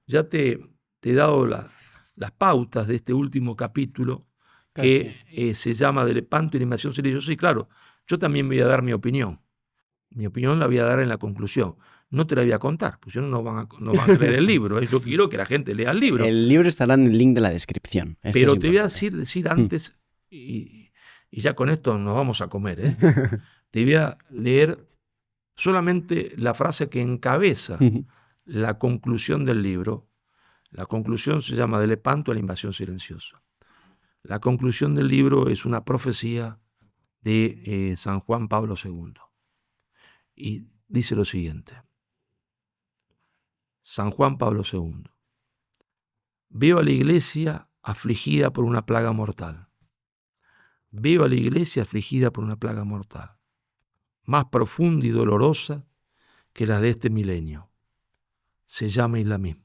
ya te he dado las pautas de este último capítulo que se llama De Lepanto y la invasión silenciosa. Y claro, yo también voy a dar mi opinión. Mi opinión la voy a dar en la conclusión. No te la voy a contar, pues no van a leer el libro. Yo quiero que la gente lea el libro. El libro estará en el link de la descripción. Pero te voy a decir antes, y ya con esto nos vamos a comer, ¿eh? Te voy a leer solamente la frase que encabeza la conclusión del libro. La conclusión se llama De Lepanto a la invasión silenciosa. La conclusión del libro es una profecía de San Juan Pablo II. Y dice lo siguiente. San Juan Pablo II. Veo a la iglesia afligida por una plaga mortal. Veo a la iglesia afligida por una plaga mortal, más profunda y dolorosa que la de este milenio. Se llama islamismo.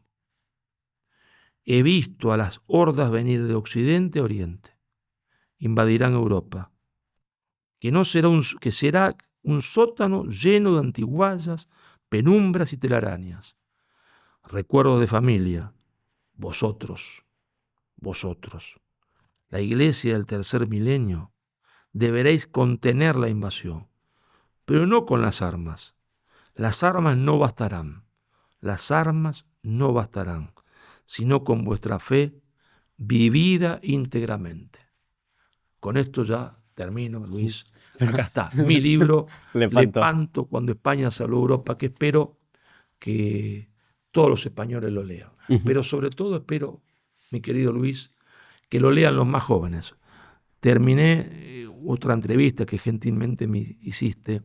He visto a las hordas venir de occidente a oriente. Invadirán Europa. Que será un sótano lleno de antiguallas, penumbras y telarañas. Recuerdos de familia. Vosotros. La iglesia del tercer milenio, deberéis contener la invasión. pero no con las armas. Las armas no bastarán. Las armas no bastarán, sino con vuestra fe vivida íntegramente. Con esto ya termino, Luis. Acá está mi libro, Lepanto, cuando España salvó Europa, que espero que todos los españoles lo lean. Pero sobre todo espero, mi querido Luis, que lo lean los más jóvenes. Terminé otra entrevista que gentilmente me hiciste,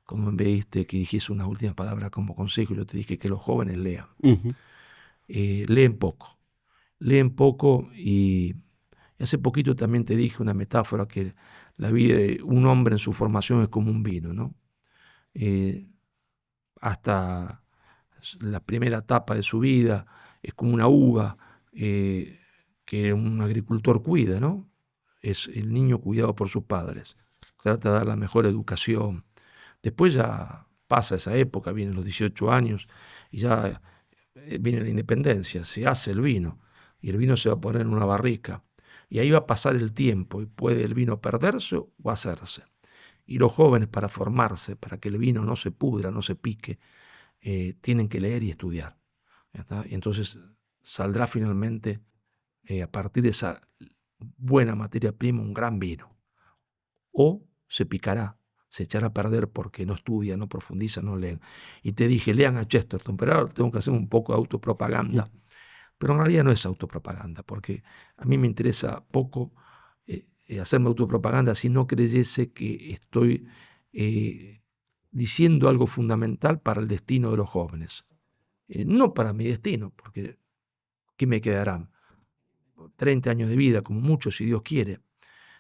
como me pediste que dijese unas últimas palabras como consejo, y yo te dije que los jóvenes lean. Leen poco y hace poquito también te dije una metáfora que la vida de un hombre en su formación es como un vino, ¿no? Hasta la primera etapa de su vida es como una uva que un agricultor cuida, ¿no? Es el niño cuidado por sus padres, trata de dar la mejor educación. Después ya pasa esa época, vienen los 18 años y ya viene la independencia, se hace el vino y el vino se va a poner en una barrica y ahí va a pasar el tiempo y puede el vino perderse o hacerse. Y los jóvenes, para formarse, para que el vino no se pudra, no se pique, tienen que leer y estudiar. ¿Está? Y entonces saldrá finalmente a partir de esa buena materia prima un gran vino. O se picará, se echará a perder porque no estudia, no profundiza, no leen. Y te dije, lean a Chesterton, pero ahora tengo que hacer un poco de autopropaganda. Pero en realidad no es autopropaganda, porque a mí me interesa poco hacerme autopropaganda si no creyese que estoy diciendo algo fundamental para el destino de los jóvenes. No para mi destino, porque ¿qué me quedarán? 30 años de vida, como mucho, si Dios quiere.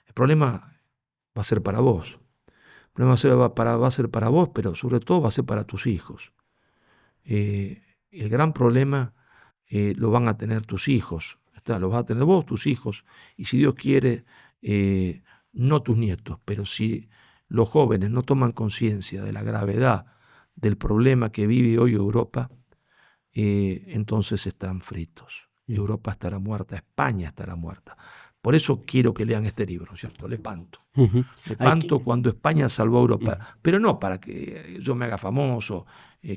El problema va a ser para vos. El problema va a ser para vos, pero sobre todo va a ser para tus hijos. El gran problema lo van a tener tus hijos. Lo vas a tener vos, tus hijos, y si Dios quiere, no tus nietos. Pero si los jóvenes no toman conciencia de la gravedad del problema que vive hoy Europa, entonces están fritos. Europa estará muerta, España estará muerta. Por eso quiero que lean este libro, ¿cierto? Lepanto. Lepanto cuando España salvó a Europa. Pero no para que yo me haga famoso,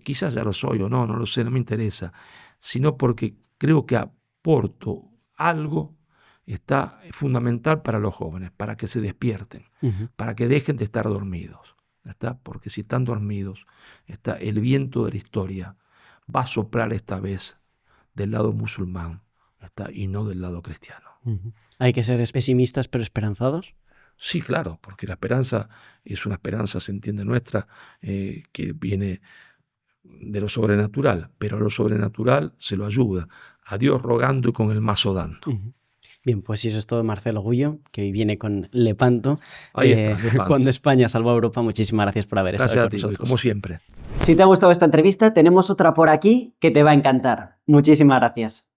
quizás ya lo soy o no lo sé, no me interesa, sino porque creo que aporto algo está fundamental para los jóvenes, para que se despierten, para que dejen de estar dormidos. ¿Está? Porque si están dormidos, el viento de la historia va a soplar esta vez del lado musulmán, y no del lado cristiano. ¿Hay que ser pesimistas pero esperanzados? Sí, claro, porque la esperanza es una esperanza, se entiende nuestra, que viene de lo sobrenatural, pero a lo sobrenatural se lo ayuda, a Dios rogando y con el mazo dando. Bien, pues eso es todo, Marcelo Gullo, que hoy viene con Lepanto. Ahí está, Lepanto. Cuando España salvó a Europa. Muchísimas gracias por haber estado con nosotros. Como siempre. Si te ha gustado esta entrevista, tenemos otra por aquí que te va a encantar. Muchísimas gracias.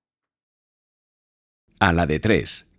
A la de 3.